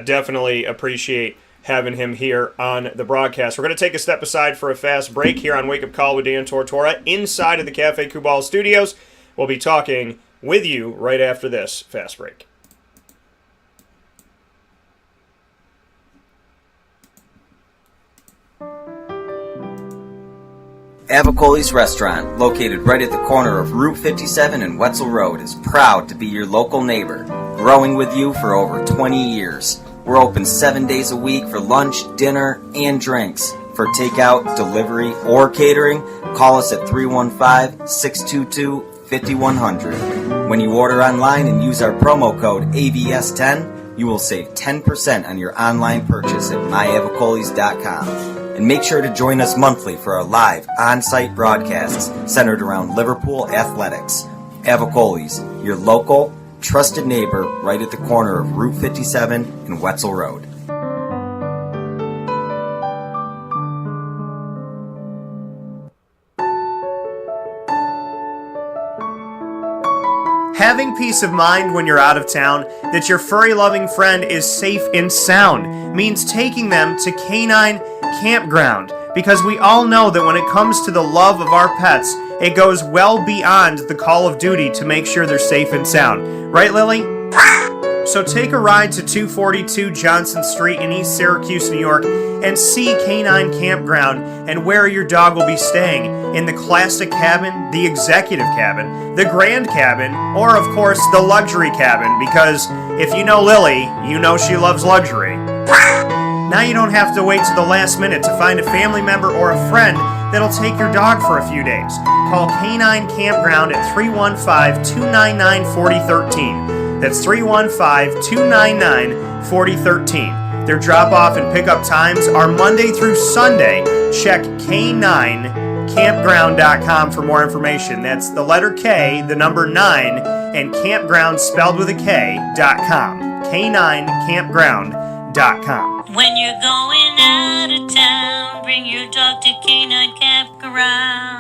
definitely appreciate having him here on the broadcast. We're going to take a step aside for a fast break here on Wake Up Call with Dan Tortora inside of the Cafe Kubal studios. We'll be talking with you right after this fast break. Avicoli's Restaurant, located right at the corner of Route 57 and Wetzel Road, is proud to be your local neighbor, growing with you for over 20 years. We're open 7 days a week for lunch, dinner, and drinks. For takeout, delivery, or catering, call us at 315-622-5100. When you order online and use our promo code AVS10, you will save 10% on your online purchase at myavicolis.com. And make sure to join us monthly for our live on-site broadcasts centered around Liverpool athletics. Avicoli's, your local, trusted neighbor right at the corner of Route 57 and Wetzel Road. Having peace of mind when you're out of town that your furry-loving friend is safe and sound means taking them to Canine Campground, because we all know that when it comes to the love of our pets, it goes well beyond the call of duty to make sure they're safe and sound. Right, Lily? So take a ride to 242 Johnson Street in East Syracuse, New York, and see Canine Campground and where your dog will be staying, in the classic cabin, the executive cabin, the grand cabin, or of course the luxury cabin, because if you know Lily, you know she loves luxury. Now you don't have to wait to the last minute to find a family member or a friend that'll take your dog for a few days. Call Canine Campground at 315-299-4013. That's 315-299-4013. Their drop-off and pickup times are Monday through Sunday. Check K9campground.com for more information. That's the letter K, the number 9, and campground spelled with a K.com. K9campground.com. When you're going out of town, bring your dog to Canine Campground.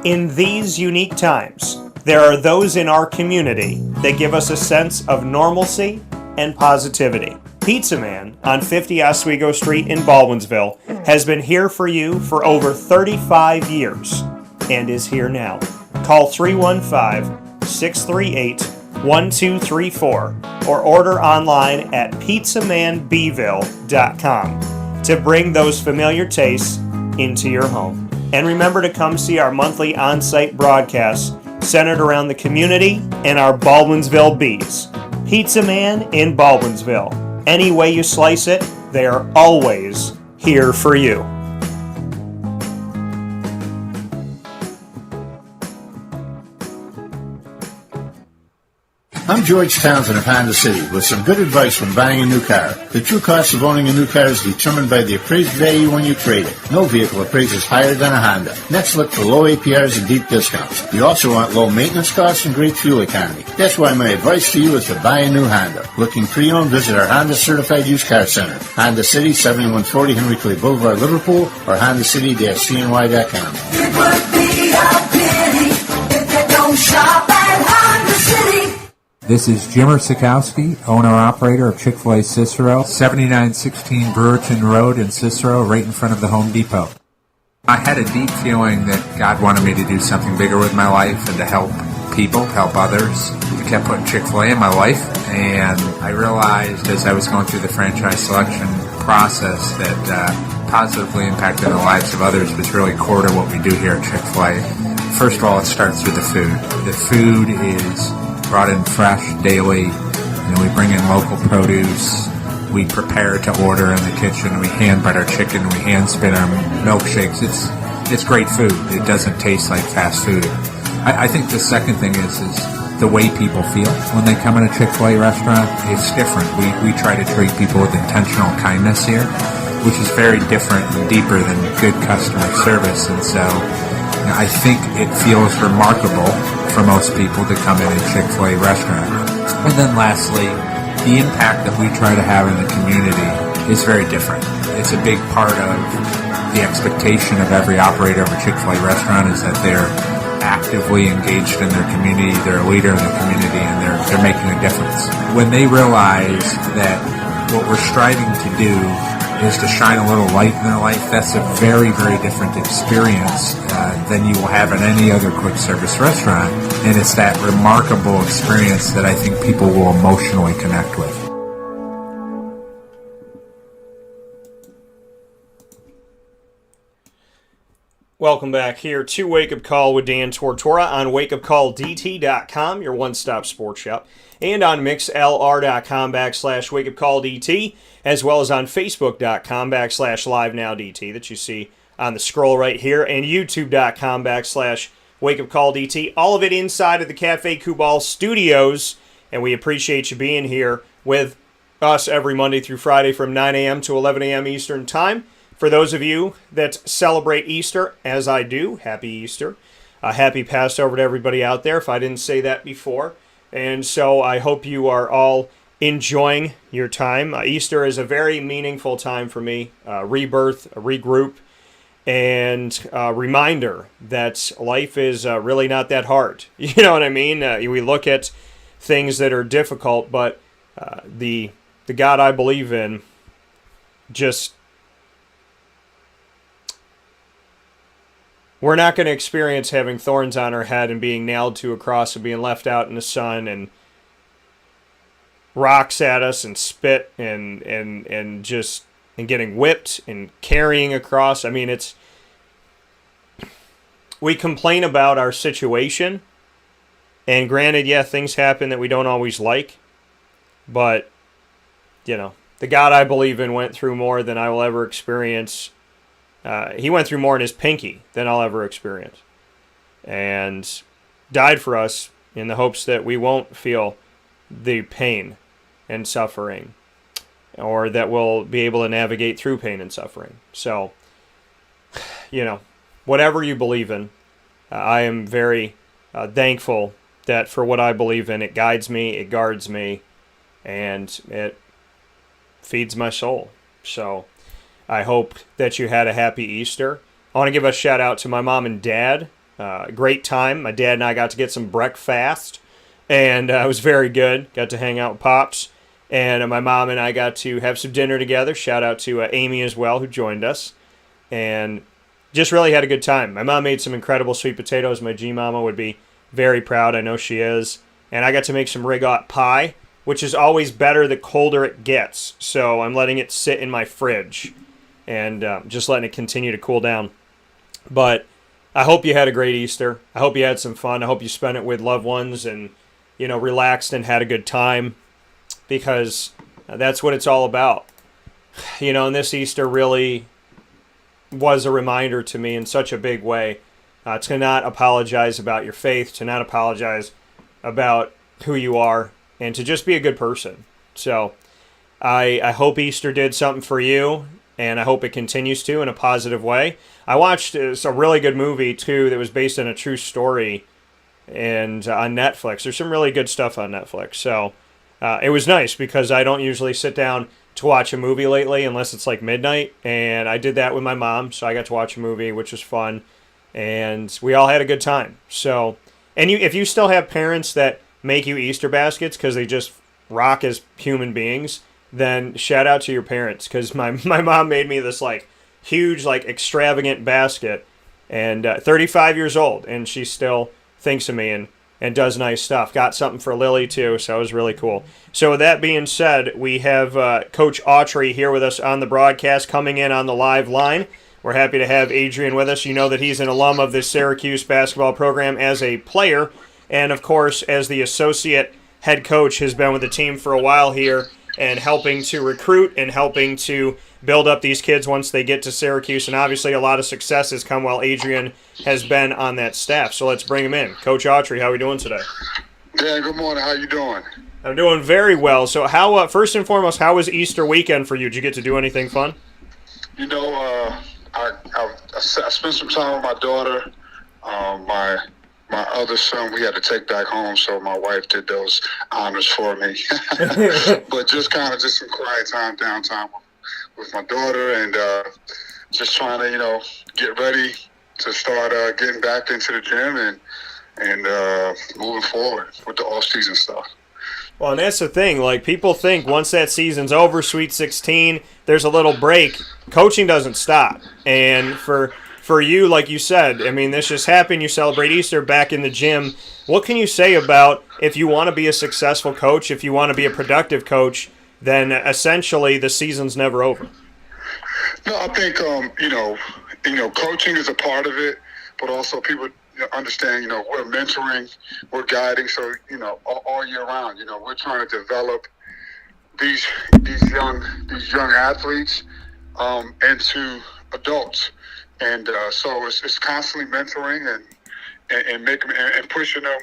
In these unique times, there are those in our community that give us a sense of normalcy and positivity. Pizza Man on 50 Oswego Street in Baldwinsville has been here for you for over 35 years and is here now. Call 315-638-1234 or order online at pizzamanbville.com to bring those familiar tastes into your home. And remember to come see our monthly on-site broadcasts centered around the community and our Baldwinsville Bees. Pizza Man in Baldwinsville. Any way you slice it, they are always here for you. I'm George Townsend of Honda City with some good advice when buying a new car. The true cost of owning a new car is determined by the appraised value when you trade it. No vehicle appraises higher than a Honda. Next, look for low APRs and deep discounts. You also want low maintenance costs and great fuel economy. That's why my advice to you is to buy a new Honda. Looking pre-owned, visit our Honda Certified Used Car Center. Honda City, 7140 Henry Clay Boulevard, Liverpool, or HondaCity-CNY.com. It would be a pity if you don't shop at Honda City. This is Jimmer Sikowski, owner-operator of Chick-fil-A Cicero, 7916 Brewerton Road in Cicero, right in front of the Home Depot. I had a deep feeling that God wanted me to do something bigger with my life and to help people, help others. I kept putting Chick-fil-A in my life, and I realized as I was going through the franchise selection process that positively impacting the lives of others was really core to what we do here at Chick-fil-A. First of all, it starts with the food. The food is brought in fresh daily. We bring in local produce. We prepare to order in the kitchen. We hand butter chicken. We hand spin our milkshakes. It's great food. It doesn't taste like fast food. I think the second thing is the way people feel when they come in a Chick-fil-A restaurant. It's different. We try to treat people with intentional kindness here, which is very different and deeper than good customer service. And so I think it feels remarkable for most people to come in a Chick-fil-A restaurant. And then lastly, the impact that we try to have in the community is very different. It's a big part of the expectation of every operator of a Chick-fil-A restaurant is that they're actively engaged in their community, they're a leader in the community, and they're making a difference. When they realize that what we're striving to do is to shine a little light in their life, that's a very, very different experience than you will have in any other quick service restaurant. And it's that remarkable experience that I think people will emotionally connect with. Welcome back here to Wake Up Call with Dan Tortora on wakeupcalldt.com, your one-stop sports shop, and on mixlr.com/wakeupcalldt, as well as on facebook.com/livenowdt that you see on the scroll right here, and youtube.com/wakeupcalldt, all of it inside of the Cafe Kubal studios, and we appreciate you being here with us every Monday through Friday from 9 a.m. to 11 a.m. Eastern Time. For those of you that celebrate Easter, as I do, happy Easter. Happy Passover to everybody out there, if I didn't say that before. And so I hope you are all enjoying your time. Easter is a very meaningful time for me. Rebirth, a regroup, and a reminder that life is really not that hard. You know what I mean? We look at things that are difficult, but the God I believe in just... We're not going to experience having thorns on our head and being nailed to a cross and being left out in the sun and rocks at us and spit and getting whipped and carrying a cross. I mean, we complain about our situation, and granted, yeah, things happen that we don't always like, but, the God I believe in went through more than I will ever experience. He went through more in his pinky than I'll ever experience, and died for us in the hopes that we won't feel the pain and suffering, or that we'll be able to navigate through pain and suffering. So, whatever you believe in, I am very thankful that for what I believe in, it guides me, it guards me, and it feeds my soul. So I hope that you had a happy Easter. I want to give a shout out to my mom and dad. Great time. My dad and I got to get some breakfast, and it was very good. Got to hang out with Pops, and my mom and I got to have some dinner together. Shout out to Amy as well, who joined us, and just really had a good time. My mom made some incredible sweet potatoes. My G-Mama would be very proud. I know she is. And I got to make some rigot pie, which is always better the colder it gets. So I'm letting it sit in my fridge and just letting it continue to cool down. But I hope you had a great Easter. I hope you had some fun. I hope you spent it with loved ones and, relaxed and had a good time, because that's what it's all about. And this Easter really was a reminder to me in such a big way to not apologize about your faith, to not apologize about who you are, and to just be a good person. So I hope Easter did something for you, and I hope it continues to in a positive way. I watched a really good movie, too, that was based on a true story and on Netflix. There's some really good stuff on Netflix. So it was nice, because I don't usually sit down to watch a movie lately unless it's like midnight, and I did that with my mom, so I got to watch a movie, which was fun, and we all had a good time. So, and if you still have parents that make you Easter baskets because they just rock as human beings, then shout out to your parents, because my mom made me this huge extravagant basket, and 35 years old, and she still thinks of me and does nice stuff. Got something for Lily, too, so it was really cool. So with that being said, we have Coach Autry here with us on the broadcast, coming in on the live line. We're happy to have Adrian with us. You know that he's an alum of the Syracuse basketball program as a player, and, of course, as the associate head coach, has been with the team for a while here and helping to recruit and helping to build up these kids once they get to Syracuse. And obviously a lot of success has come while Adrian has been on that staff. So let's bring him in. Coach Autry, how are we doing today? Dan, good morning. How you doing? I'm doing very well. So how, first and foremost, how was Easter weekend for you? Did you get to do anything fun? I spent some time with my daughter. My other son, we had to take back home, so my wife did those honors for me. But just some quiet time, downtime with my daughter, and just trying to, get ready to start getting back into the gym and moving forward with the off-season stuff. Well, and that's the thing. People think once that season's over, Sweet 16, there's a little break. Coaching doesn't stop. And for you, like you said, I mean, this just happened. You celebrate Easter back in the gym. What can you say about if you want to be a successful coach, if you want to be a productive coach, then essentially the season's never over? No, I think, coaching is a part of it, but also people understand, we're mentoring, we're guiding. So, all year round, we're trying to develop these young athletes into adults. And so it's constantly mentoring and making and pushing them,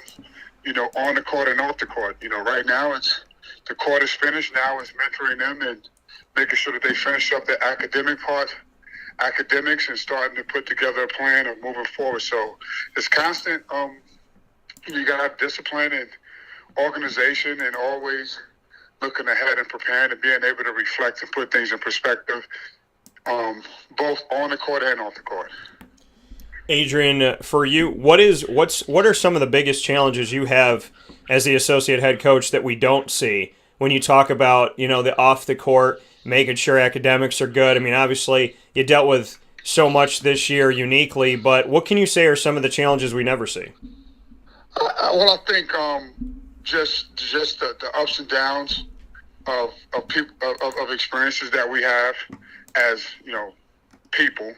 on the court and off the court. Right now it's the court is finished. Now it's mentoring them and making sure that they finish up their academics, and starting to put together a plan of moving forward. So it's constant. You got to have discipline and organization and always looking ahead and preparing and being able to reflect and put things in perspective, both on the court and off the court. Adrian, for you, what are some of the biggest challenges you have as the associate head coach that we don't see when you talk about, the off the court, making sure academics are good? I mean, obviously you dealt with so much this year uniquely, but what can you say are some of the challenges we never see? Well, I think just the ups and downs of people of experiences that we have as people.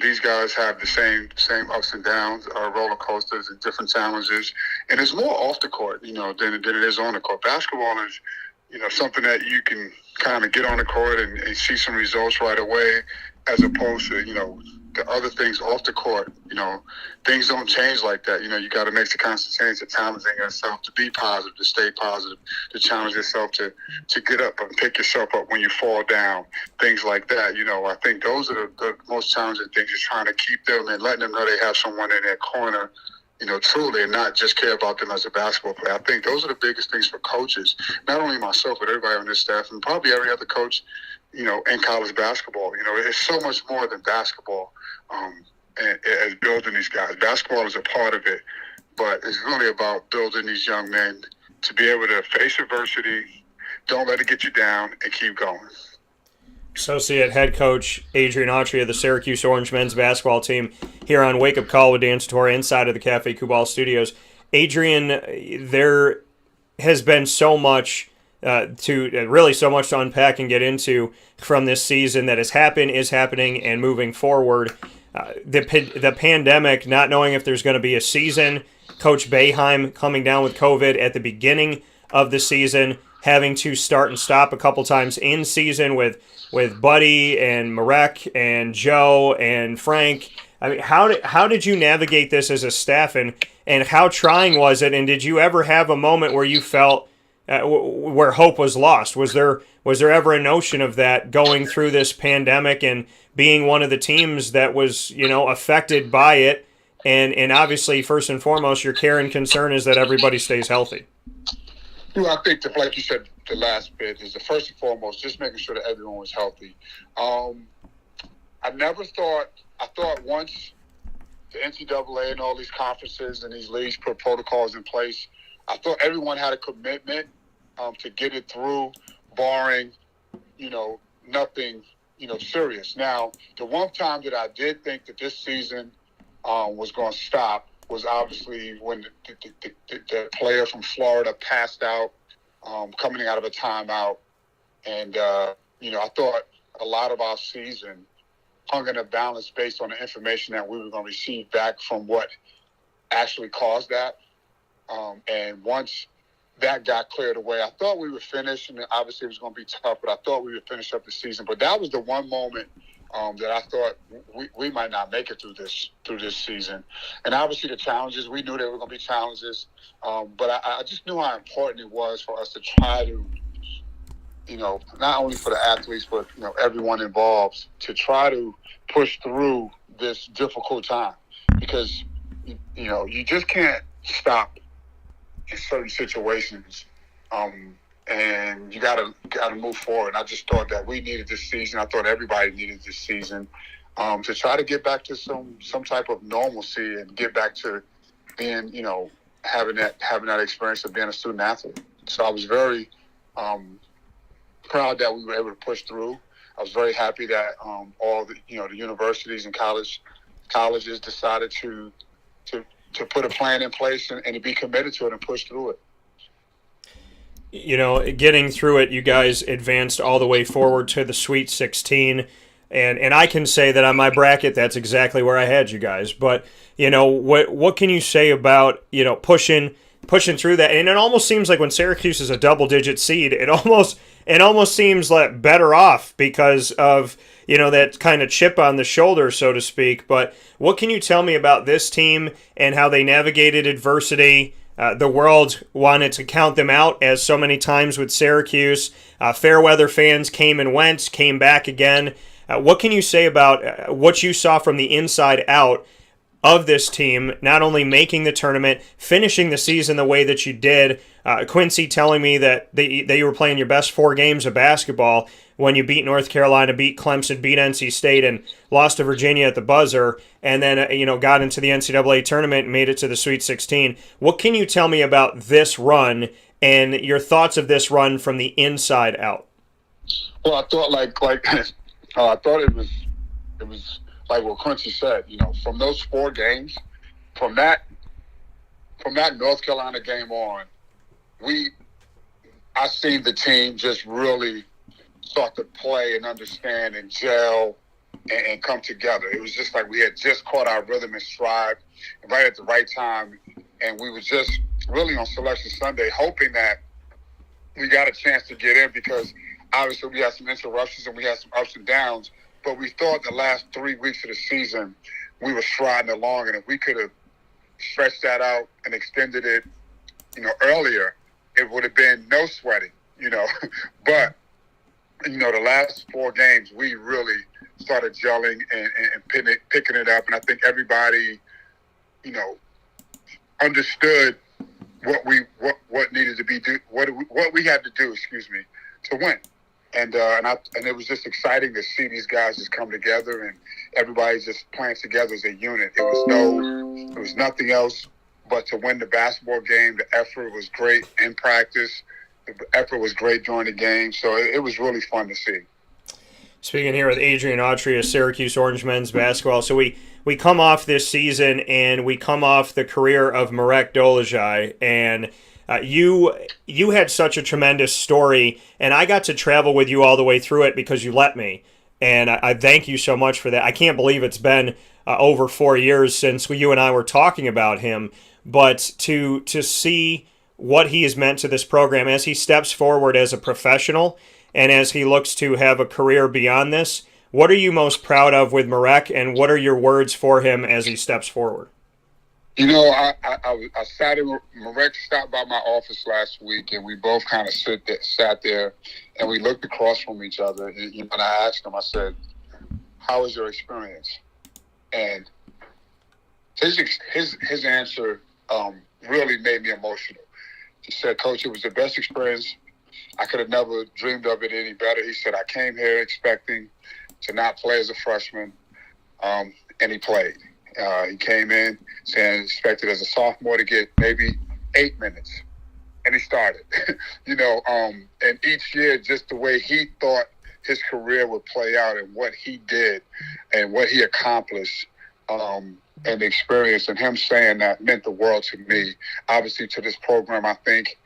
These guys have the same ups and downs, roller coasters and different challenges, and it's more off the court, than it is on the court. Basketball is, something that you can kind of get on the court and see some results right away, as opposed to, the other things off the court. Things don't change like that. You got to make the constant change to challenging yourself to be positive, to stay positive, to challenge yourself to get up and pick yourself up when you fall down, things like that. I think those are the most challenging things, is trying to keep them and letting them know they have someone in their corner, truly, and not just care about them as a basketball player. I think those are the biggest things for coaches, not only myself, but everybody on this staff, and probably every other coach, in college basketball. It's so much more than basketball. As building these guys. Basketball is a part of it, but it's really about building these young men to be able to face adversity, don't let it get you down, and keep going. Associate head coach Adrian Autry of the Syracuse Orange men's basketball team here on Wake Up Call with Dan Tortora inside of the Cafe Kubal studios. Adrian, there has been so much to unpack and get into from this season that has happened, is happening, and moving forward. The pandemic, not knowing if there's going to be a season, Coach Boeheim coming down with COVID at the beginning of the season, having to start and stop a couple times in season with Buddy and Marek and Joe and Frank. I mean, how did you navigate this as a staff, and how trying was it? And did you ever have a moment where you felt where hope was lost? Was there ever a notion of that going through this pandemic and being one of the teams that was, affected by it? And obviously, first and foremost, your care and concern is that everybody stays healthy. I think that, like you said, the last bit is the first and foremost, just making sure that everyone was healthy. I thought once the NCAA and all these conferences and these leagues put protocols in place, I thought everyone had a commitment to get it through, barring, nothing, serious. Now, the one time that I did think that this season was going to stop was obviously when the player from Florida passed out, coming out of a timeout. And, I thought a lot of our season hung in a balance based on the information that we were going to receive back from what actually caused that. And once that got cleared away, I thought we would finish, and obviously it was going to be tough, but I thought we would finish up the season. But that was the one moment that I thought we might not make it through this season. And obviously the challenges, we knew there were going to be challenges, but I just knew how important it was for us to try to, not only for the athletes, but, everyone involved, to try to push through this difficult time. Because, you just can't stop in certain situations, and you gotta move forward. I just thought that we needed this season. I thought everybody needed this season to try to get back to some type of normalcy and get back to being, having that experience of being a student athlete. So I was very proud that we were able to push through. I was very happy that all the the universities and colleges decided to put a plan in place and to be committed to it and push through it. Getting through it, you guys advanced all the way forward to the Sweet 16, and I can say that on my bracket, that's exactly where I had you guys. But what can you say about pushing through that? And it almost seems like when Syracuse is a double-digit seed, it almost seems like better off because of that kind of chip on the shoulder, so to speak. But what can you tell me about this team and how they navigated adversity? The world wanted to count them out, as so many times with Syracuse. Fairweather fans came and went, came back again. What can you say about what you saw from the inside out of this team, not only making the tournament, finishing the season the way that you did, Quincy telling me that you were playing your best 4 games of basketball when you beat North Carolina, beat Clemson, beat NC State, and lost to Virginia at the buzzer, and then got into the NCAA tournament and made it to the Sweet 16. What can you tell me about this run and your thoughts of this run from the inside out? Well, I thought I thought it was like what Quincy said. From those 4 games, from that North Carolina game on, I seen the team just really start to play and understand and gel and come together. It was just like we had just caught our rhythm and stride right at the right time, and we were just really on Selection Sunday hoping that we got a chance to get in, because obviously we had some interruptions and we had some ups and downs, but we thought the last 3 weeks of the season we were striding along, and if we could have stretched that out and extended it, earlier, it would have been no sweating, but the last 4 games, we really started gelling and picking it up. And I think everybody, understood what needed to be what we had to do, to win. And it was just exciting to see these guys just come together and everybody just playing together as a unit. It was nothing else but to win the basketball game. The effort was great in practice. The effort was great during the game, so it was really fun to see. Speaking here with Adrian Autry of Syracuse Orange men's basketball. So we come off this season and we come off the career of Marek Dolezaj, and you had such a tremendous story, and I got to travel with you all the way through it because you let me, and I thank you so much for that. I can't believe it's been over 4 years since you and I were talking about him, but to see what he has meant to this program as he steps forward as a professional and as he looks to have a career beyond this. What are you most proud of with Marek, and what are your words for him as he steps forward? I sat in, Marek stopped by my office last week, and we both kind of sat there, and we looked across from each other. And I asked him, I said, "How was your experience?" And his answer really made me emotional. He said, "Coach, it was the best experience. I could have never dreamed of it any better." He said, "I came here expecting to not play as a freshman, and he played. He came in saying expected as a sophomore to get maybe 8 minutes, and he started." And each year, just the way he thought his career would play out and what he did and what he accomplished, and the experience, and him saying that meant the world to me. Obviously, to this program, I think,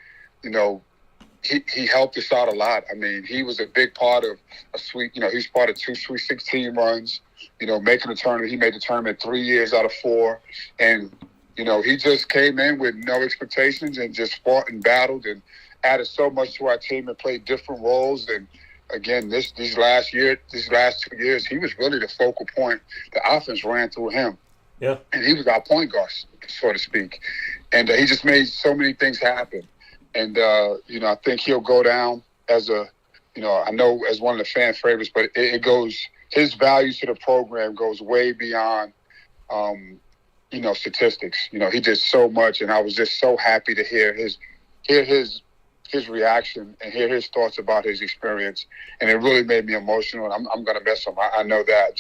he helped us out a lot. I mean, he was a big part of he's part of 2 Sweet 16 runs, making the tournament. He made the tournament 3 years out of 4. And, he just came in with no expectations and just fought and battled and added so much to our team and played different roles. And again, these last 2 years, he was really the focal point. The offense ran through him. Yeah. And he was our point guard, so to speak. And he just made so many things happen. And, I think he'll go down as I know as one of the fan favorites, but his value to the program goes way beyond, statistics. He did so much, and I was just so happy to hear his reaction and hear his thoughts about his experience. And it really made me emotional, and I'm going to miss him. I know that.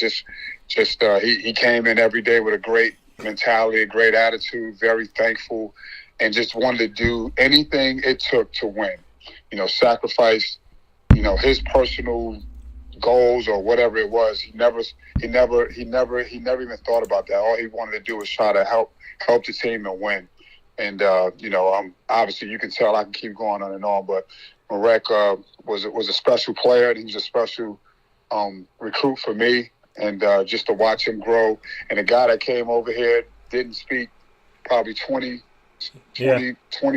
He came in every day with a great mentality, a great attitude, very thankful, and just wanted to do anything it took to win. Sacrifice, his personal goals or whatever it was. He never even thought about that. All he wanted to do was try to help the team and win. And obviously you can tell I can keep going on and on, but Marek was a special player, and he was a special recruit for me. And just to watch him grow, and a guy that came over here didn't speak probably 20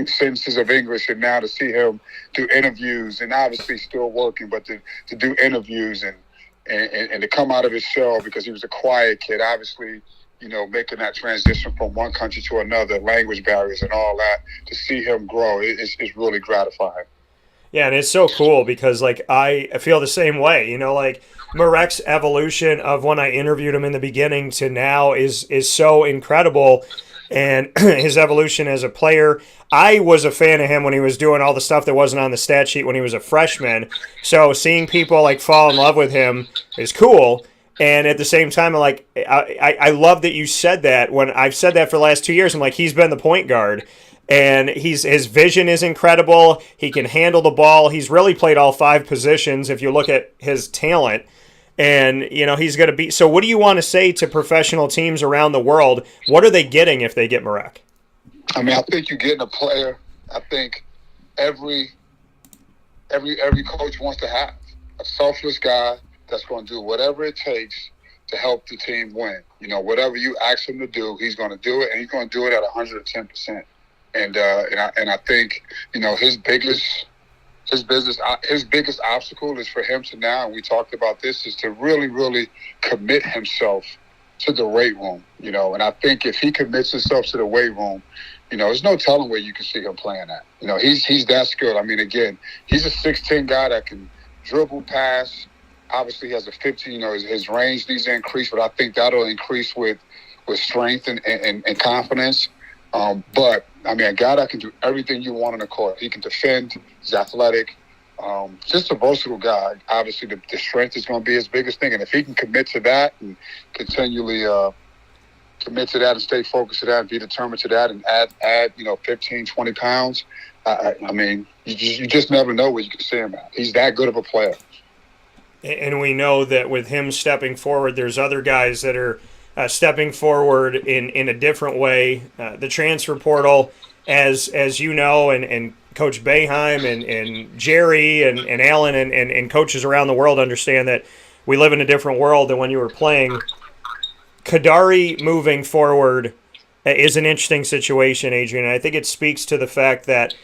sentences of English, and now to see him do interviews, and obviously still working, but to do interviews and to come out of his shell, because he was a quiet kid, obviously, making that transition from one country to another, language barriers and all that, to see him grow, it's really gratifying. Yeah, and it's so cool because, I feel the same way. Marek's evolution of when I interviewed him in the beginning to now is so incredible. and his evolution as a player. I was a fan of him when he was doing all the stuff that wasn't on the stat sheet when he was a freshman. So seeing people like fall in love with him is cool. And at the same time, like I love that you said that. When I've said that for the last 2 years, I'm like, he's been the point guard. And his vision is incredible. He can handle the ball. He's really played all 5 positions if you look at his talent. And, he's going to be – so what do you want to say to professional teams around the world? What are they getting if they get Marek? I mean, I think you're getting a player I think every coach wants to have. A selfless guy that's going to do whatever it takes to help the team win. Whatever you ask him to do, he's going to do it, and he's going to do it at 110%. And I think, his biggest obstacle is for him to now, and we talked about this, is to really, really commit himself to the weight room, and I think if he commits himself to the weight room, there's no telling where you can see him playing at. He's that skilled. I mean, again, he's a 6'10" guy that can dribble, pass. Obviously, he has a 15, his range needs to increase, but I think that'll increase with strength and confidence. But, I mean, a guy that can do everything you want on the court. He can defend. He's athletic. Just a versatile guy. Obviously, the strength is going to be his biggest thing. And if he can commit to that and continually commit to that and stay focused to that and be determined to that and add 15, 20 pounds, I mean, you just never know where you can see him at. He's that good of a player. And we know that with him stepping forward, there's other guys that are stepping forward in a different way. The transfer portal, as you know, and Coach Boeheim and Jerry and Alan and coaches around the world understand that we live in a different world than when you were playing. Kadary moving forward is an interesting situation, Adrian. And I think it speaks to the fact that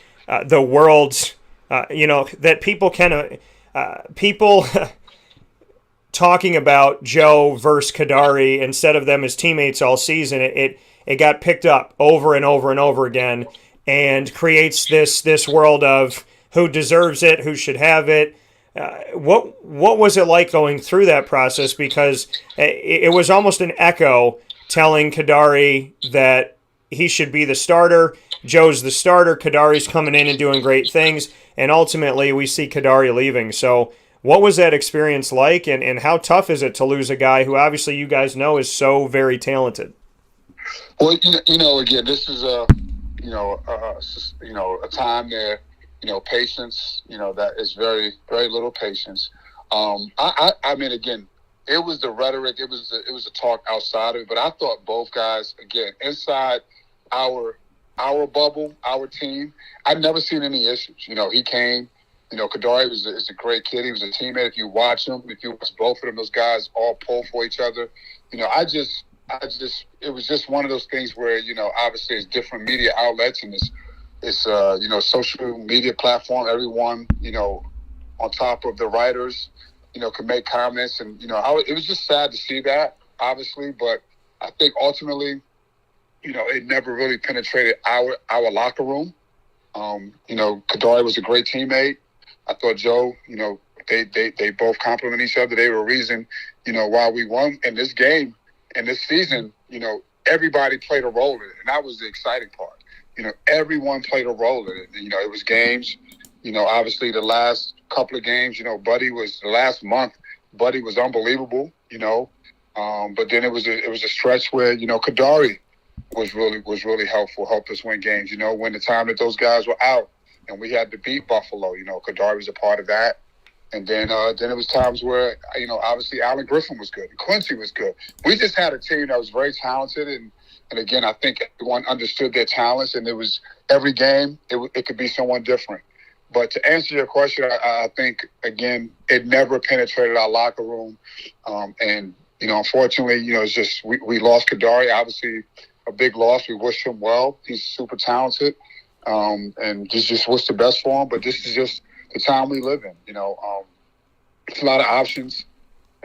the world's, that people people talking about Joe versus Kadary instead of them as teammates all season, it got picked up over and over and over again and creates this world of who deserves it, who should have it. What was it like going through that process? Because it was almost an echo telling Kadary that he should be the starter. Joe's the starter. Kadary's coming in and doing great things. And ultimately, we see Kadary leaving. So what was that experience like, and how tough is it to lose a guy who obviously you guys know is so very talented? Well, again, this is a time there, patience, that is very, very little patience. I mean, again, it was the rhetoric, it was the talk outside of it, but I thought both guys, again, inside our bubble, our team, I'd never seen any issues. He came. Kadary is a great kid. He was a teammate. If you watch him, if you watch both of them, those guys all pull for each other. It was just one of those things where, obviously it's different media outlets and it's social media platform. Everyone, on top of the writers, can make comments. And, it was just sad to see that, obviously. But I think ultimately, it never really penetrated our locker room. Kadary was a great teammate. I thought Joe, they both complement each other. They were a reason, why we won in this game and this season. Everybody played a role in it, and that was the exciting part. Everyone played a role in it. It was games. Obviously the last couple of games, Buddy was the last month. Buddy was unbelievable. But then it was a stretch where Kadary was really helpful, helped us win games. When the time that those guys were out and we had to beat Buffalo, Kadary was a part of that. And then it was times where, obviously Allen Griffin was good. Quincy was good. We just had a team that was very talented. And again, I think everyone understood their talents. And it was every game, it could be someone different. But to answer your question, I think, again, it never penetrated our locker room. And unfortunately, it's just we lost Kadary. Obviously, a big loss. We wish him well. He's super talented. And just wish the best for him. But this is just the time we live in. It's a lot of options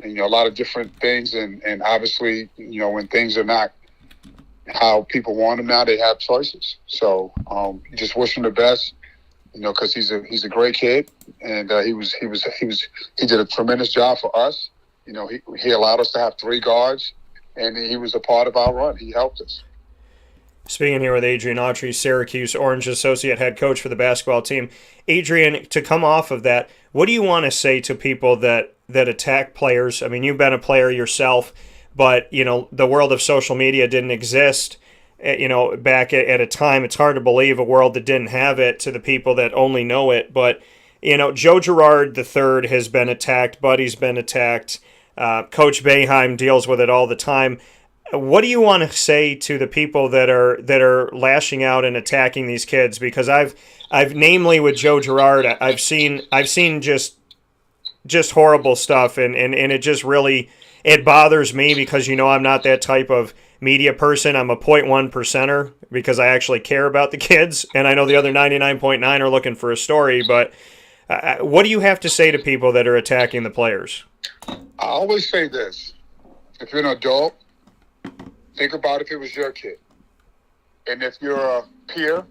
and, a lot of different things. And obviously, when things are not how people want them now, they have choices. So just wish him the best, because he's a great kid. And he did a tremendous job for us. He allowed us to have 3 guards, and he was a part of our run. He helped us. Speaking here with Adrian Autry, Syracuse Orange Associate Head Coach for the basketball team. Adrian, to come off of that, what do you want to say to people that attack players? I mean, you've been a player yourself, but, the world of social media didn't exist, back at a time. It's hard to believe a world that didn't have it to the people that only know it. But, Joe Girard III has been attacked. Buddy's been attacked. Coach Boeheim deals with it all the time. What do you want to say to the people that are lashing out and attacking these kids? Because I've namely with Joe Girard, I've seen just horrible stuff, and it just really it bothers me because I'm not that type of media person. I'm a 0.1 percenter because I actually care about the kids, and I know the other 99.9 are looking for a story. But what do you have to say to people that are attacking the players? I always say this: if you're an adult, think about if it was your kid. And if you're a peer,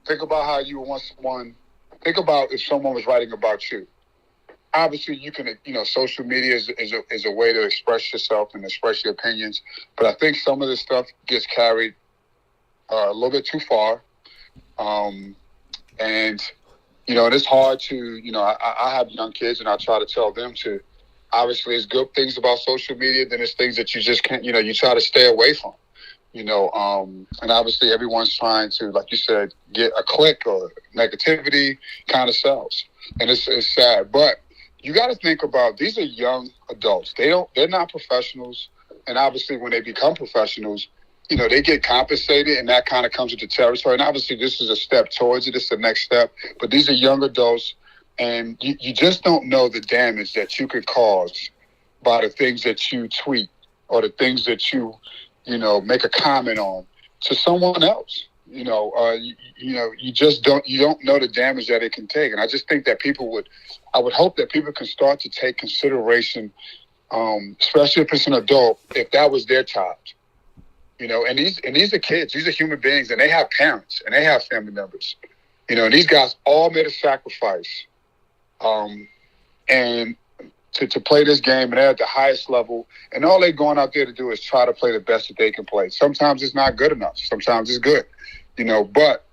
think about how you want someone. Think about if someone was writing about you. Obviously, you can, social media is a way to express yourself and express your opinions. But I think some of this stuff gets carried a little bit too far. And it's hard to, I have young kids and I try to tell them to, obviously, there's good things about social media, then there's things that you just can't, you try to stay away from, and obviously everyone's trying to, like you said, get a click or negativity kind of sells. And it's sad. But you got to think about, these are young adults. They're not professionals. And obviously when they become professionals, they get compensated, and that kind of comes with the territory. And obviously this is a step towards it. It's the next step. But these are young adults. And you just don't know the damage that you could cause by the things that you tweet or the things that you make a comment on to someone else. You just don't know the damage that it can take. And I just think that I would hope that people can start to take consideration, especially if it's an adult, if that was their child. And these are kids, these are human beings, and they have parents and they have family members. And these guys all made a sacrifice. And to play this game, and they're at the highest level, and all they're going out there to do is try to play the best that they can play. Sometimes it's not good enough. Sometimes it's good, but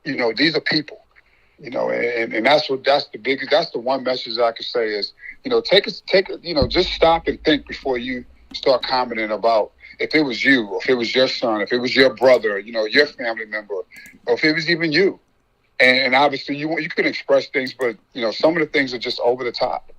these are people, and that's the one message I could say is, just stop and think before you start commenting about if it was you, or if it was your son, if it was your brother, your family member, or if it was even you. And obviously you can express things, but some of the things are just over the top.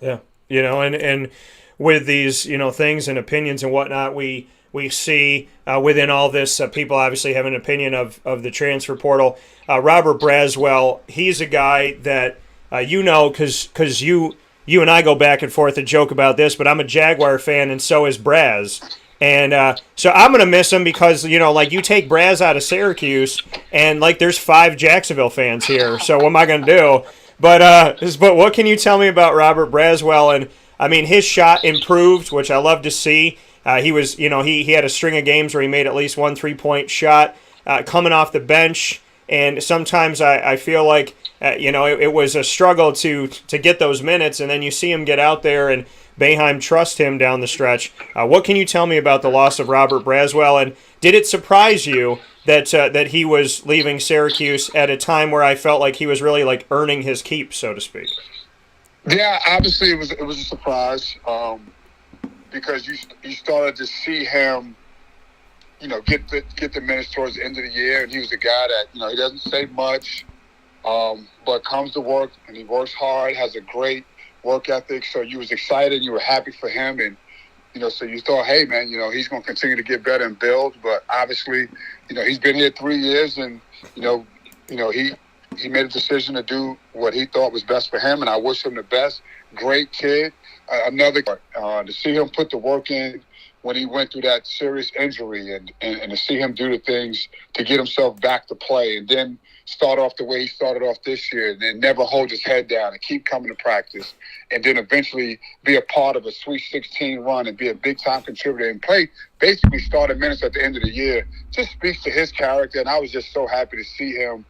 Yeah, and with these things and opinions and whatnot, we see within all this, people obviously have an opinion of the transfer portal. Robert Braswell, he's a guy that because you and I go back and forth and joke about this, but I'm a Jaguar fan, and so is Braz. And so I'm going to miss him because, you take Braz out of Syracuse and, there's 5 Jacksonville fans here. So what am I going to do? But what can you tell me about Robert Braswell? And, I mean, his shot improved, which I love to see. He was, he had a string of games where he made at least one 3-point shot coming off the bench. And sometimes I feel like, it was a struggle to get those minutes. And then you see him get out there and Boeheim trust him down the stretch. What can you tell me about the loss of Robert Braswell? And did it surprise you that he was leaving Syracuse at a time where I felt like he was really earning his keep, so to speak? Yeah, obviously it was a surprise because you started to see him, get the minutes towards the end of the year, and he was a guy that he doesn't say much, but comes to work and he works hard, has a great work ethic. So you was excited, you were happy for him, and so you thought, hey man, he's going to continue to get better and build. But obviously, he's been here 3 years, and he made a decision to do what he thought was best for him, and I wish him the best. Great kid, another to see him put the work in when he went through that serious injury, and to see him do the things to get himself back to play, and then start off the way he started off this year, and then never hold his head down and keep coming to practice, and then eventually be a part of a Sweet 16 run and be a big-time contributor and basically started minutes at the end of the year, just speaks to his character. And I was just so happy to see him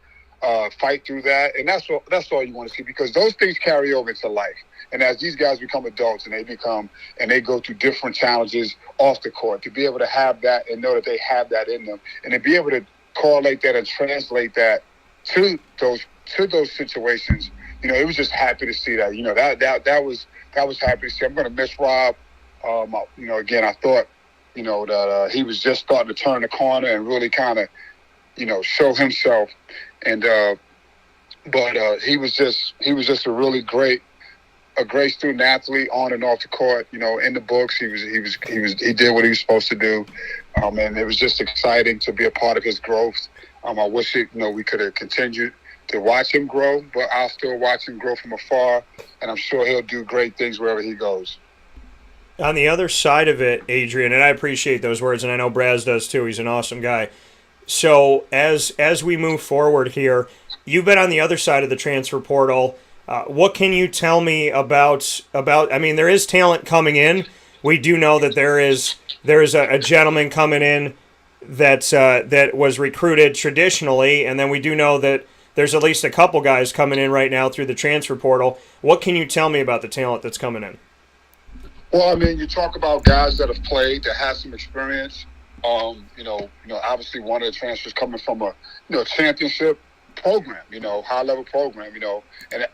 fight through that. And that's all you want to see, because those things carry over into life. And as these guys become adults and they go through different challenges off the court, to be able to have that and know that they have that in them, and to be able to correlate that and translate that to those situations, it was just happy to see that. That was happy to see. I'm going to miss Rob. Again, I thought, that he was just starting to turn the corner and really kind of, show himself. And but he was just a really great student athlete on and off the court. In the books, he did what he was supposed to do, and it was just exciting to be a part of his growth. I wish we could have continued to watch him grow, but I'll still watch him grow from afar, and I'm sure he'll do great things wherever he goes. On the other side of it, Adrian, and I appreciate those words, and I know Braz does too. He's an awesome guy. So as we move forward here, you've been on the other side of the transfer portal. What can you tell me about? I mean, there is talent coming in. We do know that there is a gentleman coming in that was recruited traditionally, and then we do know that there's at least a couple guys coming in right now through the transfer portal. What can you tell me about the talent that's coming in? Well, I mean, you talk about guys that have played, that have some experience. Obviously one of the transfers coming from a championship program, high level program,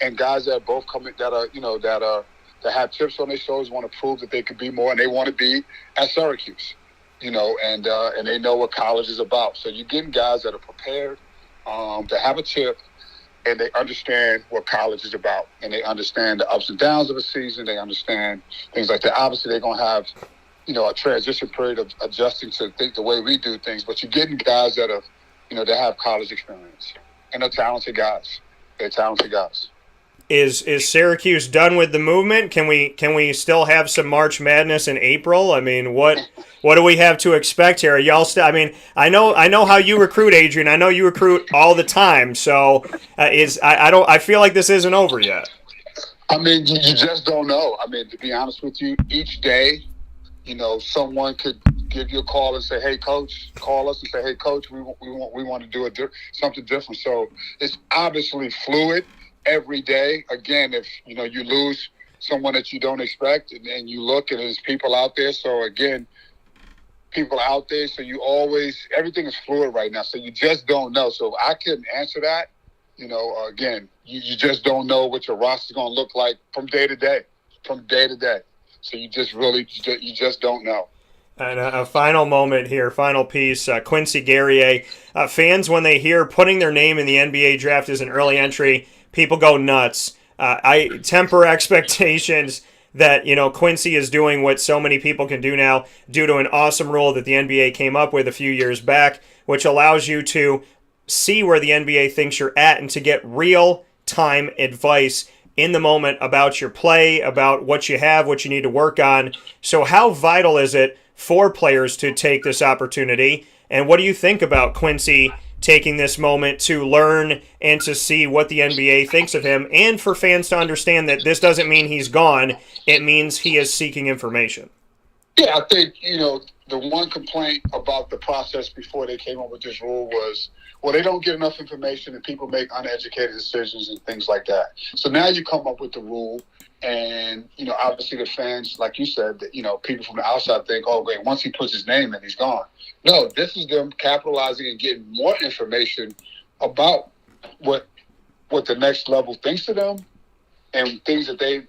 and guys that both come that are that have chips on their shoulders, want to prove that they could be more, and they want to be at Syracuse, and they know what college is about. So you're getting guys that are prepared to have a chip, and they understand what college is about, and they understand the ups and downs of a season. They understand things like that. Obviously, they're going to have, a transition period of adjusting to the way we do things. But you're getting guys that have, that have college experience, and they're talented guys. They're talented guys. Is Syracuse done with the movement? Can we still have some March Madness in April? I mean, what do we have to expect here? Are y'all still? I mean, I know how you recruit, Adrian. I know you recruit all the time. So I feel like this isn't over yet. I mean, you just don't know. I mean, to be honest with you, each day, someone could give you a call and say, "Hey, coach," call us and say, "Hey, coach, we want to do something different." So it's obviously fluid every day. Again, if you lose someone that you don't expect, and you look and there's people out there. So again, people out there. So everything is fluid right now. So you just don't know. So I couldn't answer that. Again, you just don't know what your roster is going to look like from day to day. So you just don't know. And a final moment here, final piece, Quincy Guerrier. Fans, when they hear putting their name in the NBA draft as an early entry, people go nuts. I temper expectations that, Quincy is doing what so many people can do now due to an awesome rule that the NBA came up with a few years back, which allows you to see where the NBA thinks you're at and to get real-time advice in the moment about your play, about what you have, what you need to work on. So how vital is it for players to take this opportunity? And what do you think about Quincy taking this moment to learn and to see what the NBA thinks of him, and for fans to understand that this doesn't mean he's gone, it means he is seeking information? Yeah, I think, the one complaint about the process before they came up with this rule was, they don't get enough information and people make uneducated decisions and things like that. So now you come up with the rule, and, obviously the fans, like you said, that, people from the outside think, oh, great, once he puts his name in, he's gone. No, this is them capitalizing and getting more information about what the next level thinks to them and things that they,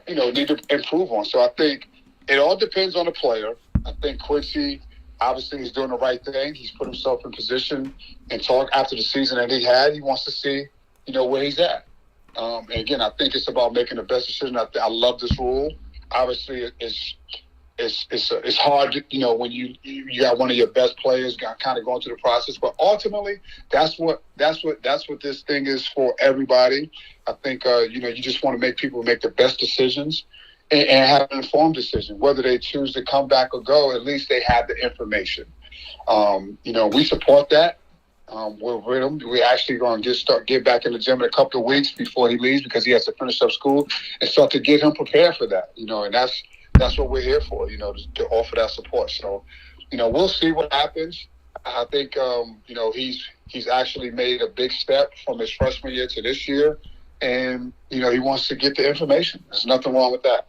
need to improve on. So I think it all depends on the player. I think Quincy, obviously, he's doing the right thing. He's put himself in position and talk after the season that he had. He wants to see, where he's at. And again, I think it's about making the best decision. I love this rule. Obviously, it's hard, when you got one of your best players kind of going through the process. But ultimately, that's what this thing is for everybody. I think you just want to make people make the best decisions and have an informed decision. Whether they choose to come back or go, at least they have the information. We support that. We're with him. We're actually going to get back in the gym in a couple of weeks before he leaves, because he has to finish up school, and start to get him prepared for that. And that's what we're here for. To offer that support. So, we'll see what happens. I think he's actually made a big step from his freshman year to this year. and he wants to get the information. There's nothing wrong with that.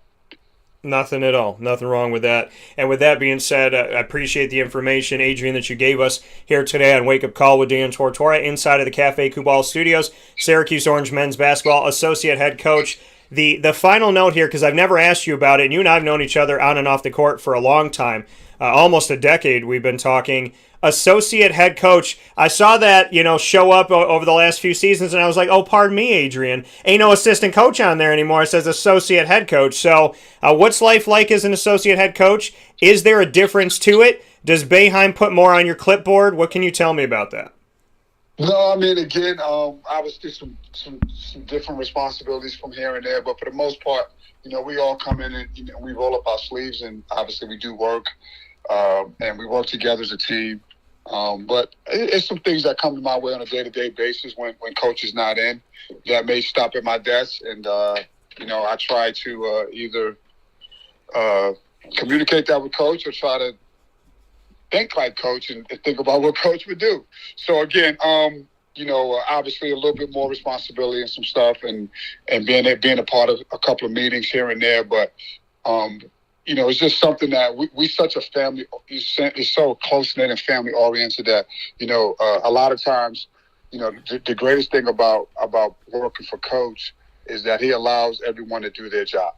Nothing at all. Nothing wrong with that. And with that being said, I appreciate the information, Adrian, that you gave us here today on Wake Up Call with Dan Tortora inside of the Cafe Kubal Studios. Syracuse Orange men's basketball associate head coach. The final note here, because I've never asked you about it, and you and I have known each other on and off the court for a long time, almost a decade we've been talking. Associate head coach. I saw that, show up over the last few seasons, and I was like, oh, pardon me, Adrian. Ain't no assistant coach on there anymore. It says associate head coach. So what's life like as an associate head coach? Is there a difference to it? Does Boeheim put more on your clipboard? What can you tell me about that? No, I mean, again, obviously some different responsibilities from here and there, but for the most part, we all come in and we roll up our sleeves, and obviously we do work, and we work together as a team. But it's some things that come to my way on a day-to-day basis when coach is not in that may stop at my desk, and I try to either communicate that with coach or try to think like coach and think about what coach would do. So again, obviously a little bit more responsibility and some stuff, and being a part of a couple of meetings here and there, but it's just something that we such a family, it's so close-knit and family-oriented that, a lot of times, the greatest thing about working for coach is that he allows everyone to do their job.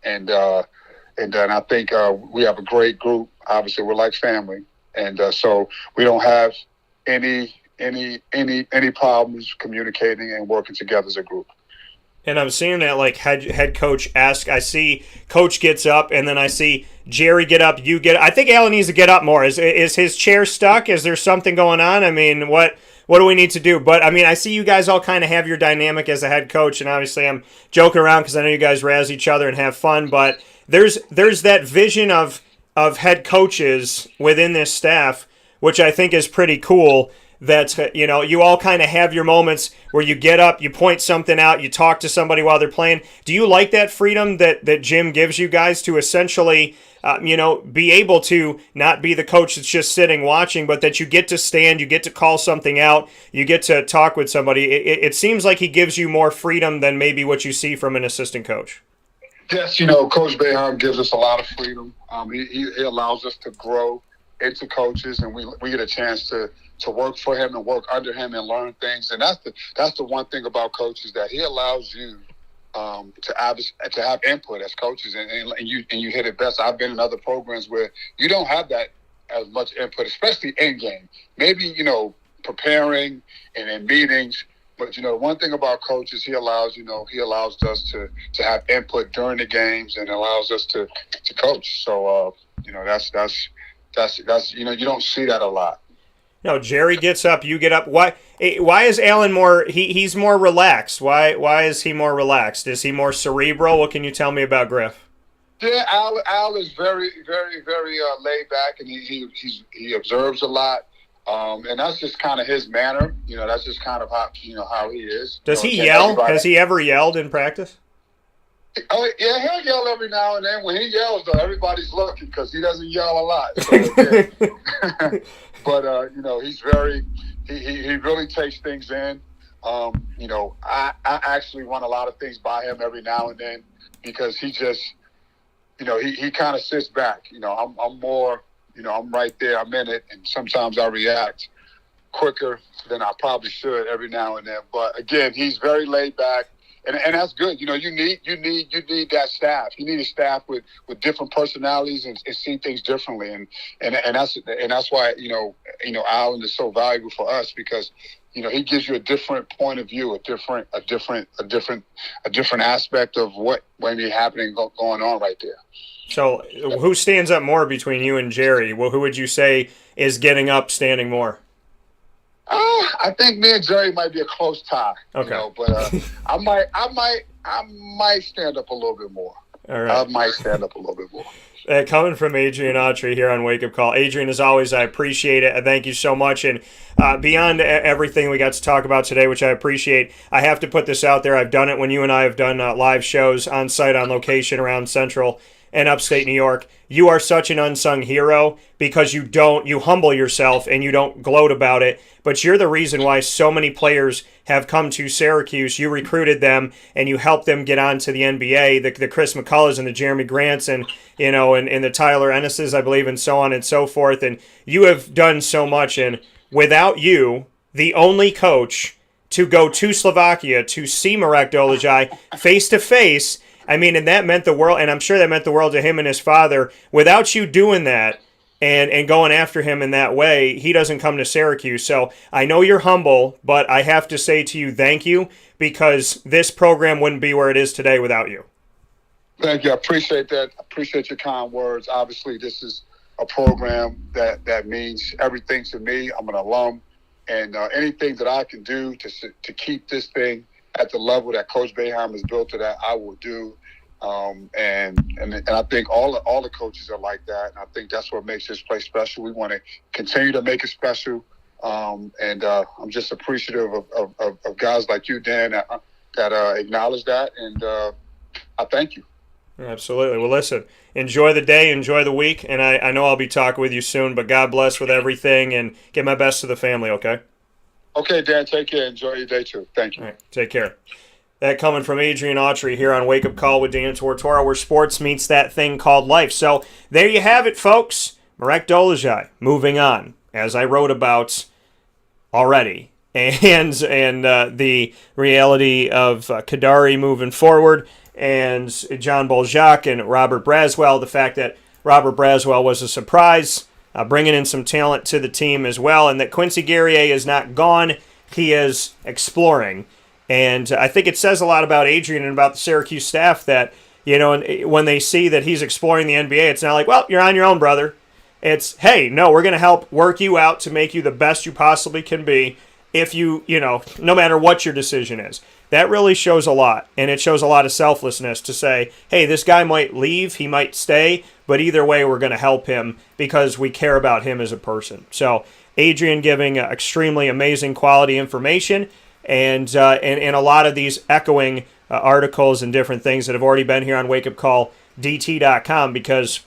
And then I think we have a great group. Obviously, we're like family. And so we don't have any problems communicating and working together as a group. And I'm seeing that like head coach ask. I see coach gets up, and then I see Jerry get up. You get. I think Alan needs to get up more. Is his chair stuck? Is there something going on? I mean, what do we need to do? But I mean, I see you guys all kind of have your dynamic as a head coach, and obviously I'm joking around because I know you guys razz each other and have fun. But there's that vision of head coaches within this staff, which I think is pretty cool. That, you all kind of have your moments where you get up, you point something out, you talk to somebody while they're playing. Do you like that freedom that Jim gives you guys to essentially, be able to not be the coach that's just sitting watching, but that you get to stand, you get to call something out, you get to talk with somebody? It seems like he gives you more freedom than maybe what you see from an assistant coach. Yes, Coach Boeheim gives us a lot of freedom. He allows us to grow into coaches, and we get a chance to work for him and work under him and learn things. And that's the one thing about coaches, that he allows you to have input as coaches, and you hit it best. I've been in other programs where you don't have that as much input, especially in game. Maybe preparing and in meetings, but one thing about coaches, he allows us to have input during the games and allows us to coach. So that's you don't see that a lot. No, Jerry gets up, you get up. Why is Alan more? He's more relaxed. Why is he more relaxed? Is he more cerebral? What can you tell me about Griff? Yeah, Al is very, very, very laid back, and he observes a lot, and that's just kind of his manner. That's just kind of how he is. Does he yell? Has he ever yelled in practice? Oh yeah, he'll yell every now and then. When he yells, though, everybody's looking because he doesn't yell a lot. So, yeah. But he's he really takes things in. I actually run a lot of things by him every now and then because he just he kind of sits back. I'm more I'm right there. I'm in it, and sometimes I react quicker than I probably should every now and then. But again, he's very laid back. And that's good. You need that staff. You need a staff with different personalities and see things differently. And that's why Alan is so valuable for us because he gives you a different point of view, a different aspect of what may be happening going on right there. So who stands up more between you and Jerry? Well, who would you say is getting up, standing more? I think me and Jerry might be a close tie. Okay. But I might stand up a little bit more. All right. I might stand up a little bit more. Coming from Adrian Autry here on Wake Up Call. Adrian, as always, I appreciate it. Thank you so much. And beyond everything we got to talk about today, which I appreciate, I have to put this out there. I've done it when you and I have done live shows on site, on location around Central in upstate New York. You are such an unsung hero because you humble yourself and you don't gloat about it, but you're the reason why so many players have come to Syracuse. You recruited them and you helped them get on to the NBA, the Chris McCulloughs and the Jeremy Grants and the Tyler Ennises, I believe, and so on and so forth. And you have done so much, and without you, the only coach to go to Slovakia to see Marek Dolezaj face to face, I mean, and that meant the world, and I'm sure that meant the world to him and his father. Without you doing that and going after him in that way, he doesn't come to Syracuse. So I know you're humble, but I have to say to you, thank you, because this program wouldn't be where it is today without you. Thank you. I appreciate that. I appreciate your kind words. Obviously, this is a program that means everything to me. I'm an alum, and anything that I can do to keep this thing at the level that Coach Boeheim has built it at, I will do. And I think all the coaches are like that. And I think that's what makes this place special. We want to continue to make it special. I'm just appreciative of guys like you, Dan, that acknowledge that. And I thank you. Absolutely. Well, listen, enjoy the day, enjoy the week. And I know I'll be talking with you soon, but God bless with everything and get my best to the family, okay? Okay, Dan, take care. Enjoy your day, too. Thank you. All right, take care. That coming from Adrian Autry here on Wake Up Call with Dan Tortora, where sports meets that thing called life. So there you have it, folks. Marek Dolezaj moving on, as I wrote about already. And the reality of Kadari moving forward, and John Bolzak and Robert Braswell, the fact that Robert Braswell was a surprise, bringing in some talent to the team as well, and that Quincy Guerrier is not gone. He is exploring. And I think it says a lot about Adrian and about the Syracuse staff that, when they see that he's exploring the NBA, it's not like, well, you're on your own, brother. It's, hey, no, we're going to help work you out to make you the best you possibly can be if you, no matter what your decision is. That really shows a lot, and it shows a lot of selflessness to say, hey, this guy might leave, he might stay, but either way, we're going to help him because we care about him as a person. So Adrian giving extremely amazing quality information, and a lot of these echoing articles and different things that have already been here on wakeupcalldt.com, because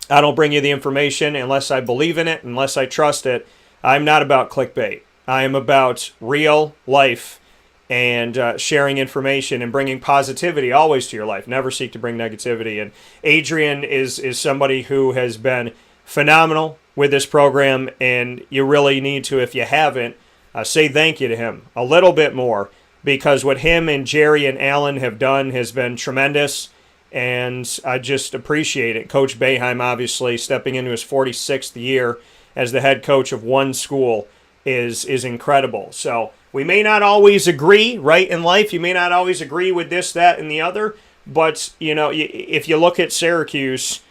I don't bring you the information unless I believe in it, unless I trust it. I'm not about clickbait. I am about real life and sharing information and bringing positivity always to your life. Never seek to bring negativity. And Adrian is somebody who has been phenomenal with this program, and you really need to, if you haven't, say thank you to him a little bit more, because what him and Jerry and Alan have done has been tremendous, and I just appreciate it. Coach Boeheim, obviously, stepping into his 46th year as the head coach of one school is incredible. So we may not always agree, right, in life. You may not always agree with this, that, and the other, but, if you look at Syracuse,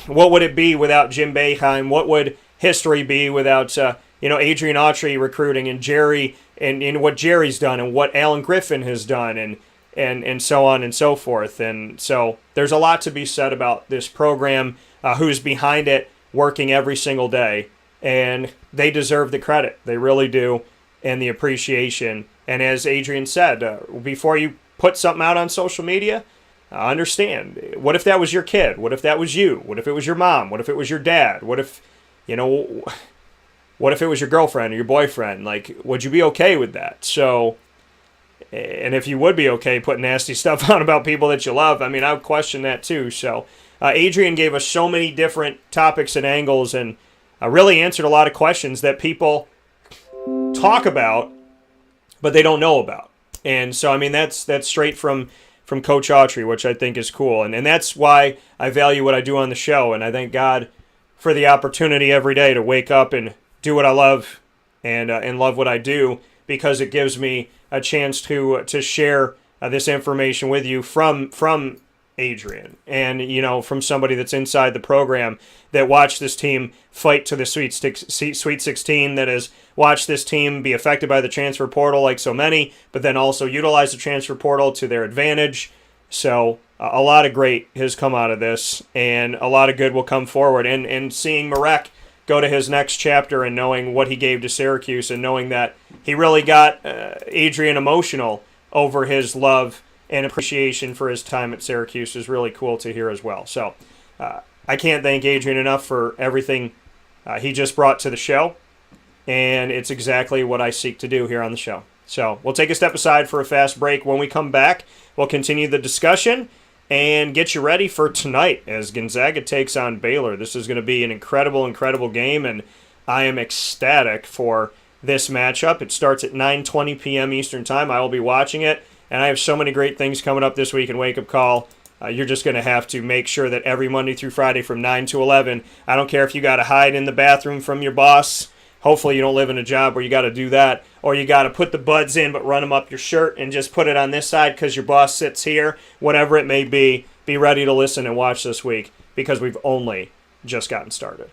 what would it be without Jim Boeheim? What would history be without Adrian Autry recruiting, and Jerry and what Jerry's done, and what Alan Griffin has done, and so on and so forth. And so there's a lot to be said about this program, who's behind it, working every single day, and they deserve the credit. They really do, and the appreciation. And as Adrian said, before you put something out on social media, understand, what if that was your kid? What if that was you? What if it was your mom? What if it was your dad? What if it was your girlfriend or your boyfriend? Like, would you be okay with that? So, and if you would be okay putting nasty stuff on about people that you love, I mean, I would question that too. So, Adrian gave us so many different topics and angles, and really answered a lot of questions that people talk about, but they don't know about. And so, I mean, that's straight from Coach Autry, which I think is cool. And that's why I value what I do on the show. And I thank God for the opportunity every day to wake up and do what I love and love what I do, because it gives me a chance to share this information with you from Adrian, and from somebody that's inside the program, that watched this team fight to the Sweet 16, that has watched this team be affected by the transfer portal like so many, but then also utilize the transfer portal to their advantage. So a lot of great has come out of this, and a lot of good will come forward. And seeing Marek go to his next chapter, and knowing what he gave to Syracuse, and knowing that he really got Adrian emotional over his love and appreciation for his time at Syracuse is really cool to hear as well. So I can't thank Adrian enough for everything he just brought to the show, and it's exactly what I seek to do here on the show. So we'll take a step aside for a fast break. When we come back, we'll continue the discussion and get you ready for tonight as Gonzaga takes on Baylor. This is going to be an incredible, incredible game, and I am ecstatic for this matchup. It starts at 9:20 p.m. Eastern Time. I will be watching it, and I have so many great things coming up this week in Wake Up Call. You're just going to have to make sure that every Monday through Friday from 9 to 11, I don't care if you got to hide in the bathroom from your boss. Hopefully you don't live in a job where you got to do that, or you got to put the buds in but run them up your shirt and just put it on this side because your boss sits here. Whatever it may be ready to listen and watch this week because we've only just gotten started.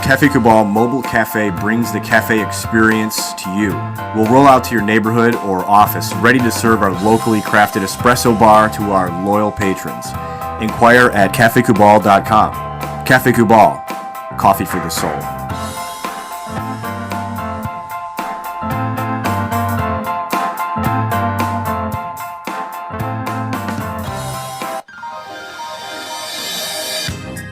Cafe Cabal Mobile Cafe brings the cafe experience to you. We'll roll out to your neighborhood or office, ready to serve our locally crafted espresso bar to our loyal patrons. Inquire at cafecabal.com. Cafe Cabal, coffee for the soul.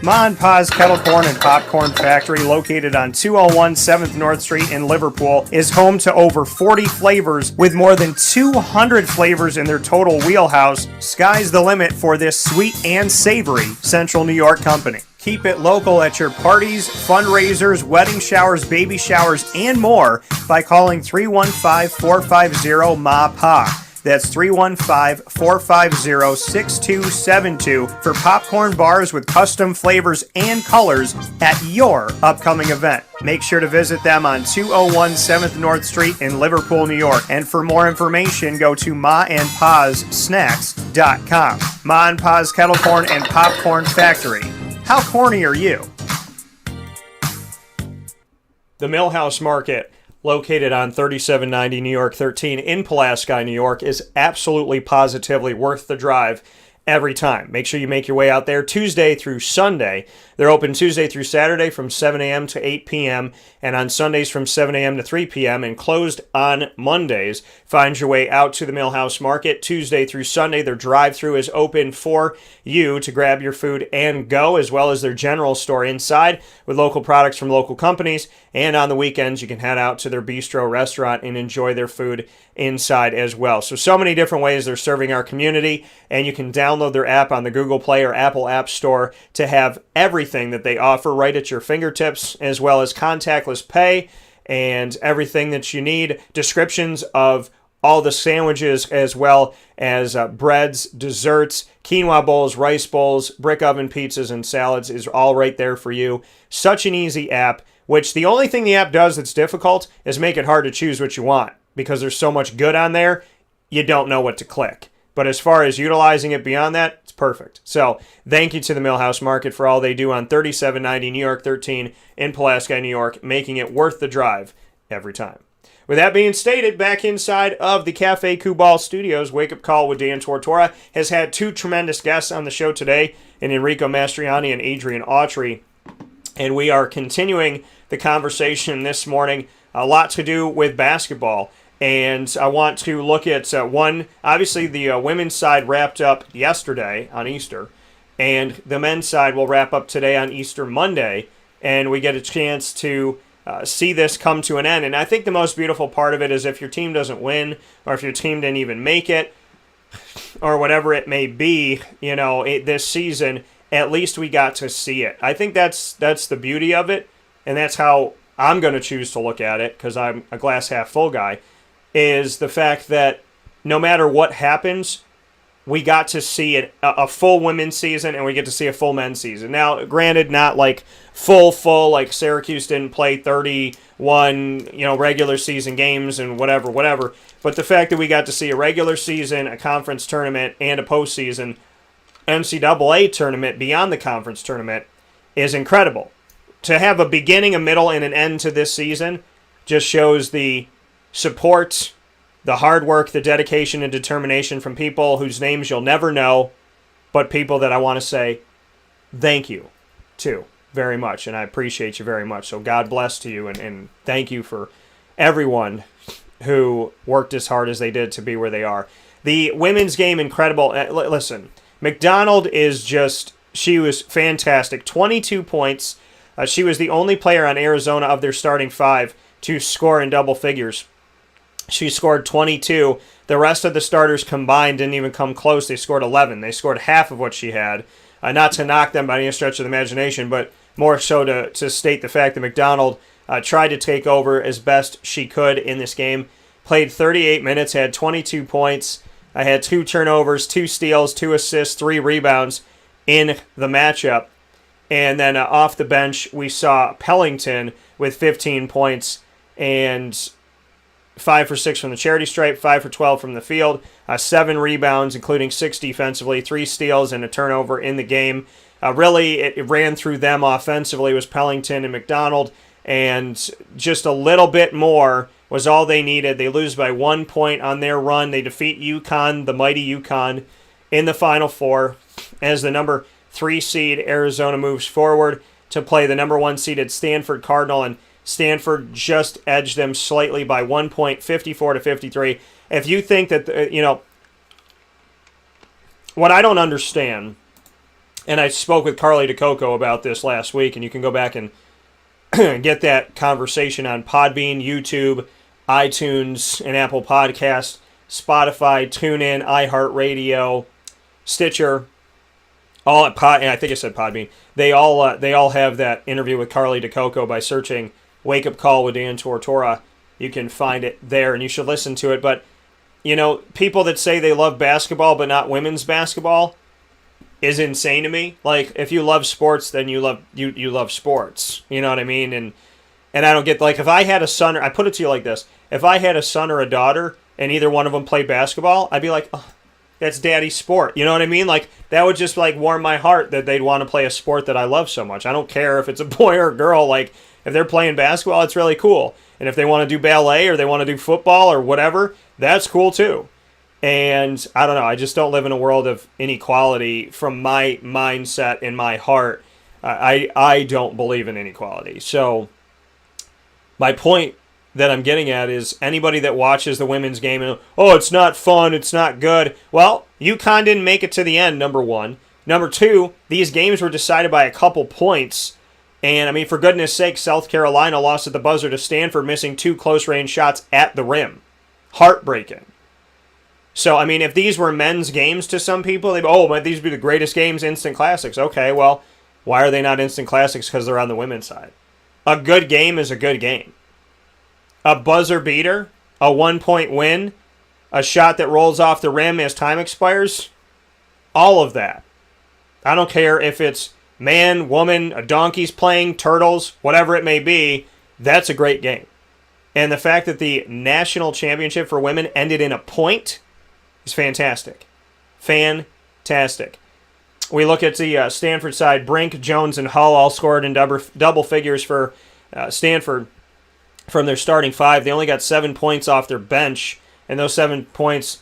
Ma and Pa's Kettle Corn and Popcorn Factory, located on 201 7th North Street in Liverpool, is home to over 40 flavors with more than 200 flavors in their total wheelhouse. Sky's the limit for this sweet and savory Central New York company. Keep it local at your parties, fundraisers, wedding showers, baby showers, and more by calling 315-450-MA-PA. That's 315-450-6272 for popcorn bars with custom flavors and colors at your upcoming event. Make sure to visit them on 201 7th North Street in Liverpool, New York. And for more information, go to maandpassnacks.com. Ma and Pa's Kettle Corn and Popcorn Factory. How corny are you? The Millhouse Market, located on 3790 New York 13 in Pulaski, New York, is absolutely positively worth the drive every time. Make sure you make your way out there Tuesday through Sunday. They're open Tuesday through Saturday from 7 a.m. to 8 p.m. and on Sundays from 7 a.m. to 3 p.m. and closed on Mondays. Find your way out to the Millhouse Market Tuesday through Sunday. Their drive-thru is open for you to grab your food and go, as well as their general store inside with local products from local companies. And on the weekends, you can head out to their bistro restaurant and enjoy their food inside as well. So many different ways they're serving our community, and you can download their app on the Google Play or Apple App Store to have everything that they offer right at your fingertips, as well as contactless pay and everything that you need. Descriptions of all the sandwiches, as well as breads, desserts, quinoa bowls, rice bowls, brick oven pizzas, and salads is all right there for you. Such an easy app, which the only thing the app does that's difficult is make it hard to choose what you want, because there's so much good on there, you don't know what to click. But as far as utilizing it beyond that, it's perfect. So thank you to the Millhouse Market for all they do on 3790 New York 13 in Pulaski, New York, making it worth the drive every time. With that being stated, back inside of the Cafe Kubal Studios, Wake Up Call with Dan Tortora has had two tremendous guests on the show today, in Enrico Mastroianni and Adrian Autry. And we are continuing the conversation this morning, a lot to do with basketball. And I want to look at one, obviously the women's side wrapped up yesterday on Easter, and the men's side will wrap up today on Easter Monday, and we get a chance to see this come to an end. And I think the most beautiful part of it is if your team doesn't win, or if your team didn't even make it, or whatever it may be, this season, at least we got to see it. I think that's the beauty of it, and that's how I'm going to choose to look at it, because I'm a glass half full guy, is the fact that no matter what happens, we got to see a full women's season, and we get to see a full men's season. Now, granted, not like full, like Syracuse didn't play 31, regular season games and whatever. But the fact that we got to see a regular season, a conference tournament, and a postseason NCAA tournament beyond the conference tournament is incredible. To have a beginning, a middle, and an end to this season just shows the support, the hard work, the dedication, and determination from people whose names you'll never know, but people that I want to say thank you to very much, and I appreciate you very much. So God bless to you, and thank you for everyone who worked as hard as they did to be where they are. The women's game, incredible. Listen, McDonald is just, she was fantastic. 22 points. She was the only player on Arizona of their starting 5 to score in double figures. She scored 22. The rest of the starters combined didn't even come close. They scored 11. They scored half of what she had. Not to knock them by any stretch of the imagination, but more so to state the fact that McDonald tried to take over as best she could in this game. Played 38 minutes, had 22 points. I had 2 turnovers, 2 steals, 2 assists, 3 rebounds in the matchup. And then off the bench, we saw Pellington with 15 points and 5 for 6 from the charity stripe, 5 for 12 from the field, 7 rebounds, including 6 defensively, 3 steals, and a turnover in the game. Really, it ran through them offensively. It was Pellington and McDonald, and just a little bit more was all they needed. They lose by 1 point on their run. They defeat UConn, the mighty UConn, in the Final Four. As the number 3 seed, Arizona moves forward to play the number 1 seeded Stanford Cardinal, and Stanford just edged them slightly by 1 point, 54-53. If you think that, what I don't understand, and I spoke with Carly DeCoco about this last week, and you can go back and get that conversation on Podbean, YouTube, iTunes, and Apple Podcasts, Spotify, TuneIn, iHeartRadio, Stitcher, all at and I think I said Podbean. They all have that interview with Carly DeCoco by searching Wake Up Call with Dan Tortora. You can find it there, and you should listen to it. But, people that say they love basketball but not women's basketball is insane to me. Like, if you love sports, then you love sports. You know what I mean? And I don't get, like, if I had a son, I put it to you like this. If I had a son or a daughter and either one of them played basketball, I'd be like, oh, that's daddy's sport. You know what I mean? Like, that would just, like, warm my heart that they'd want to play a sport that I love so much. I don't care if it's a boy or a girl. Like, if they're playing basketball, it's really cool. And if they want to do ballet or they want to do football or whatever, that's cool too. And I don't know. I just don't live in a world of inequality from my mindset in my heart. I don't believe in inequality. So my point that I'm getting at is anybody that watches the women's game and, oh, it's not fun, it's not good. Well, UConn didn't make it to the end, number 1. Number 2, these games were decided by a couple points. And, I mean, for goodness sake, South Carolina lost at the buzzer to Stanford, missing 2 close-range shots at the rim. Heartbreaking. So, I mean, if these were men's games to some people, they'd be, oh, these would be the greatest games, instant classics. Okay, well, why are they not instant classics? Because they're on the women's side. A good game is a good game. A buzzer beater, a 1-point win, a shot that rolls off the rim as time expires, all of that. I don't care if it's man, woman, a donkey's playing, turtles, whatever it may be, that's a great game. And the fact that the national championship for women ended in a point is fantastic. Fantastic. We look at the Stanford side. Brink, Jones, and Hull all scored in double figures for Stanford from their starting 5. They only got 7 points off their bench, and those 7 points,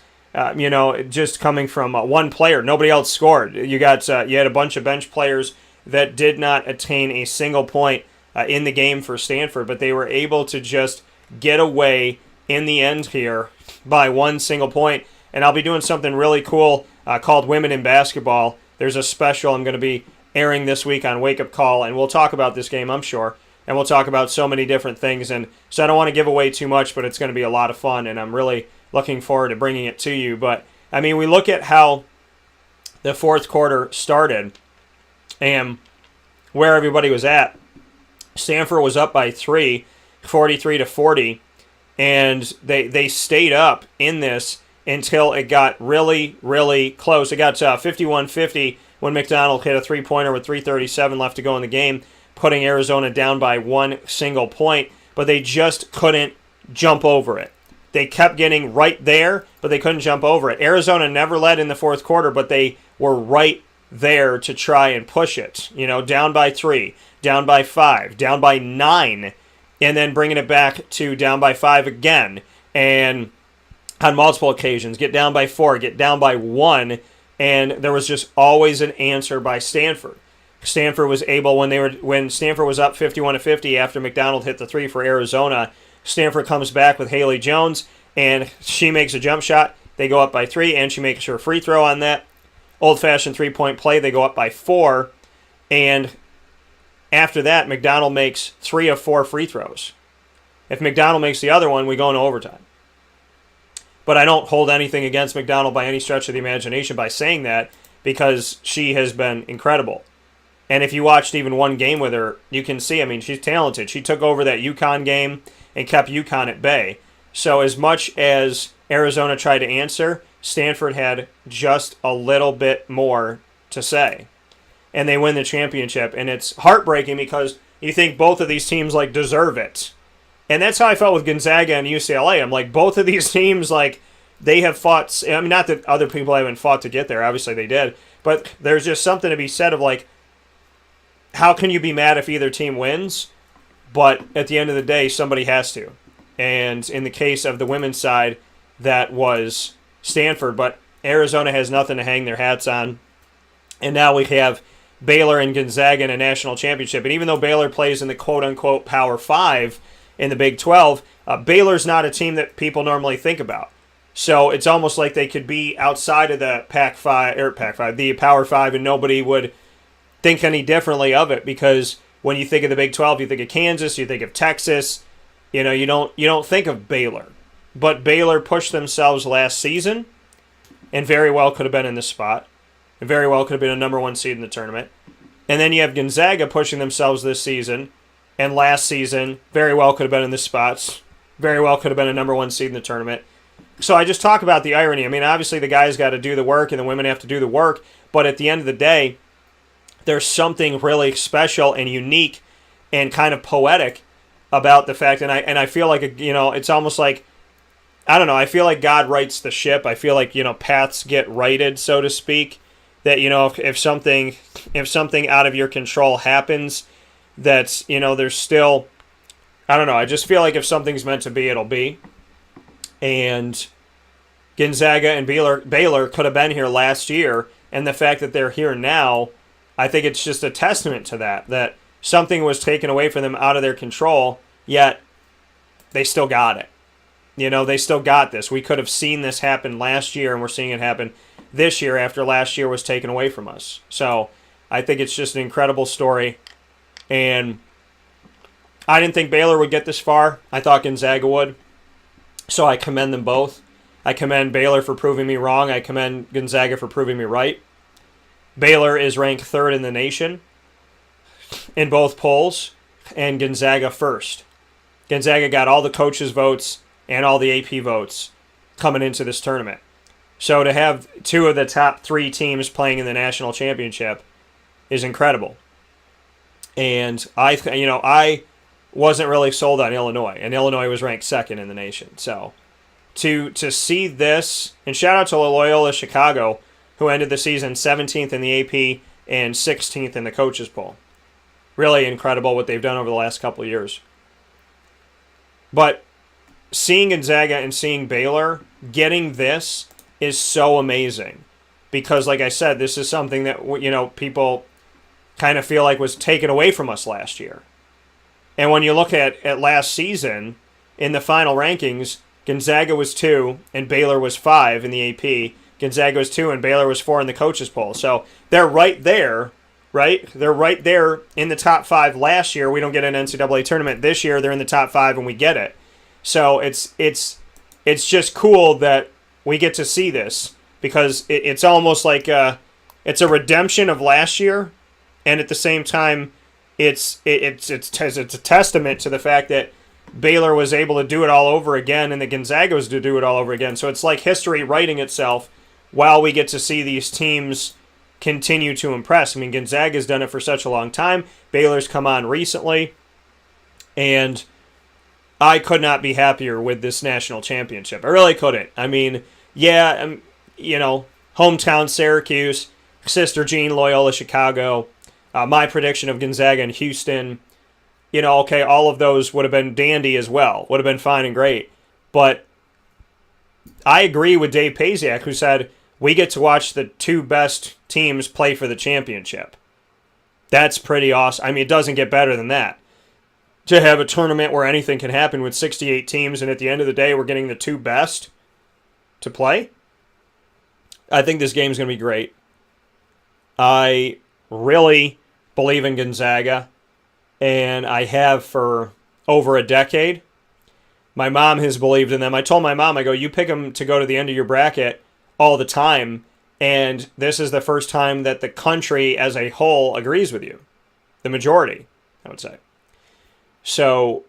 just coming from one player. Nobody else scored. You had a bunch of bench players that did not attain a single point in the game for Stanford, but they were able to just get away in the end here by 1 single point. And I'll be doing something really cool called Women in Basketball. There's a special I'm going to be airing this week on Wake Up Call, and we'll talk about this game, I'm sure. And we'll talk about so many different things. And so I don't want to give away too much, but it's going to be a lot of fun, and I'm really looking forward to bringing it to you. But, I mean, we look at how the fourth quarter started and where everybody was at. Stanford was up by 3, 43-40, and they stayed up in this until it got really, really close. It got 51-50 when McDonald hit a three-pointer with 3:37 left to go in the game, putting Arizona down by 1 single point, but they just couldn't jump over it. They kept getting right there, but they couldn't jump over it. Arizona never led in the fourth quarter, but they were right there to try and push it. Down by 3, down by 5, down by 9, and then bringing it back to down by 5 again. And on multiple occasions, get down by 4, get down by 1, and there was just always an answer by Stanford. Stanford was able, when Stanford was up 51-50 after McDonald hit the three for Arizona, Stanford comes back with Haley Jones, and she makes a jump shot. They go up by 3, and she makes her free throw on that old-fashioned three-point play. They go up by 4, and after that, McDonald makes 3 of 4 free throws. If McDonald makes the other one, we go into overtime. But I don't hold anything against McDonald by any stretch of the imagination by saying that, because she has been incredible. And if you watched even one game with her, you can see, I mean, she's talented. She took over that UConn game and kept UConn at bay. So as much as Arizona tried to answer, Stanford had just a little bit more to say. And they win the championship. And it's heartbreaking because you think both of these teams, like, deserve it. And that's how I felt with Gonzaga and UCLA. I'm like, both of these teams, like, they have fought. I mean, not that other people haven't fought to get there. Obviously they did. But there's just something to be said of, like, how can you be mad if either team wins? But at the end of the day, somebody has to. And in the case of the women's side, that was Stanford. But Arizona has nothing to hang their hats on. And now we have Baylor and Gonzaga in a national championship. And even though Baylor plays in the quote-unquote Power 5 in the Big 12, Baylor's not a team that people normally think about. So it's almost like they could be outside of the the Power 5, and nobody would think any differently of it, because when you think of the Big 12, you think of Kansas, you think of Texas. You know, you don't think of Baylor. But Baylor pushed themselves last season and very well could have been in this spot. And very well could have been a number 1 seed in the tournament. And then you have Gonzaga pushing themselves this season, and last season very well could have been in this spot. Very well could have been a number 1 seed in the tournament. So I just talk about the irony. I mean, obviously the guys got to do the work and the women have to do the work, but at the end of the day, there's something really special and unique and kind of poetic about the fact, and I feel like, you know, it's almost like, I don't know, I feel like God rights the ship. I feel like, you know, paths get righted, so to speak, that, you know, if something out of your control happens, that's, you know, there's still, I don't know, I just feel like if something's meant to be, it'll be. And Gonzaga and Baylor could have been here last year, and the fact that they're here now, I think it's just a testament to that something was taken away from them out of their control, yet they still got it. You know, they still got this. We could have seen this happen last year, and we're seeing it happen this year after last year was taken away from us. So I think it's just an incredible story. And I didn't think Baylor would get this far. I thought Gonzaga would. So I commend them both. I commend Baylor for proving me wrong. I commend Gonzaga for proving me right. Baylor is ranked 3rd in the nation in both polls, and Gonzaga 1st. Gonzaga got all the coaches' votes and all the AP votes coming into this tournament. So to have 2 of the top 3 teams playing in the national championship is incredible. And I wasn't really sold on Illinois, and Illinois was ranked 2nd in the nation. So to see this, and shout out to Loyola Chicago, who ended the season 17th in the AP and 16th in the coaches poll. Really incredible what they've done over the last couple of years. But seeing Gonzaga and seeing Baylor getting this is so amazing, because, like I said, this is something that, you know, people kind of feel like was taken away from us last year. And when you look at last season, in the final rankings, Gonzaga was 2 and Baylor was 5 in the AP. Gonzaga was 2 and Baylor was 4 in the coaches poll. So they're right there, right? They're right there in the top 5 last year. We don't get an NCAA tournament. This year they're in the top 5 and we get it. So it's just cool that we get to see this, because it's almost like it's a redemption of last year, and at the same time it's a testament to the fact that Baylor was able to do it all over again and that Gonzaga was to do it all over again. So it's like history writing itself while we get to see these teams continue to impress. I mean, Gonzaga's done it for such a long time. Baylor's come on recently. And I could not be happier with this national championship. I really couldn't. I mean, yeah, you know, hometown Syracuse, Sister Jean, Loyola Chicago, my prediction of Gonzaga and Houston, you know, okay, all of those would have been dandy as well. Would have been fine and great. But I agree with Dave Pasiak, who said we get to watch the two best teams play for the championship. That's pretty awesome. I mean, it doesn't get better than that. To have a tournament where anything can happen with 68 teams, and at the end of the day, we're getting the two best to play. I think this game's going to be great. I really believe in Gonzaga, and I have for over a decade. My mom has believed in them. I told my mom, I go, you pick them to go to the end of your bracket all the time, and this is the first time that the country as a whole agrees with you. The majority, I would say. So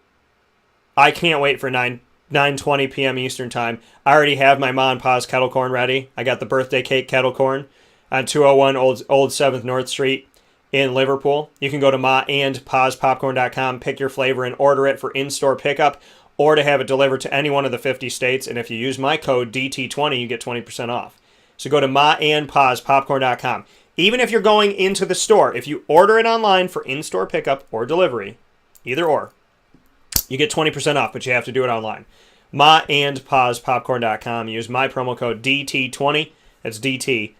I can't wait for 9:20 p.m. Eastern Time. I already have my Ma and Pa's kettle corn ready. I got the birthday cake kettle corn on 201 Old 7th North Street in Liverpool. You can go to maandpaspopcorn.com, pick your flavor, and order it for in-store pickup or to have it delivered to any one of the 50 states. And if you use my code DT20, you get 20% off. So go to maandpaspopcorn.com. Even if you're going into the store, if you order it online for in-store pickup or delivery, either or, you get 20% off, but you have to do it online. maandpaspopcorn.com. Use my promo code DT20. That's DT20.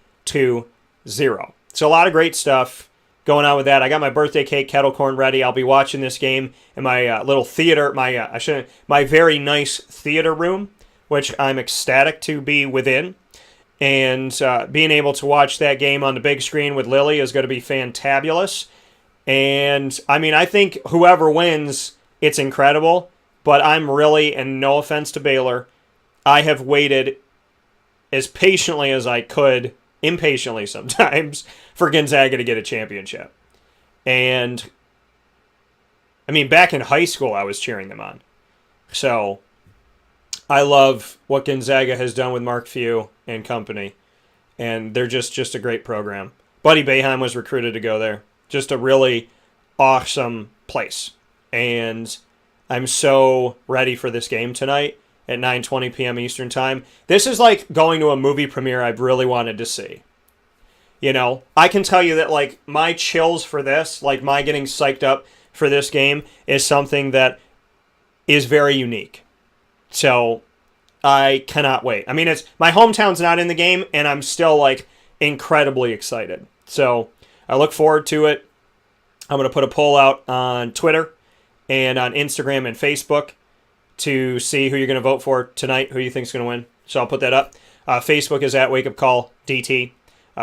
So a lot of great stuff going on with that. I got my birthday cake kettle corn ready. I'll be watching this game in my little theater, my very nice theater room, which I'm ecstatic to be within. And being able to watch that game on the big screen with Lily is going to be fantabulous. And, I mean, I think whoever wins, it's incredible. But I'm really, and no offense to Baylor, I have waited as patiently as I could, impatiently sometimes, for Gonzaga to get a championship. And, I mean, back in high school, I was cheering them on. So, I love what Gonzaga has done with Mark Few and company. And they're just a great program. Buddy Boeheim was recruited to go there. Just a really awesome place. And I'm so ready for this game tonight at 9:20 p.m. Eastern Time. This is like going to a movie premiere I've really wanted to see. You know, I can tell you that, like, my chills for this, like my getting psyched up for this game, is something that is very unique. So I cannot wait. I mean, it's my hometown's not in the game, and I'm still, like, incredibly excited. So I look forward to it. I'm going to put a poll out on Twitter and on Instagram and Facebook to see who you're going to vote for tonight, who you think is going to win. So I'll put that up. Facebook is at WakeUpCallDT.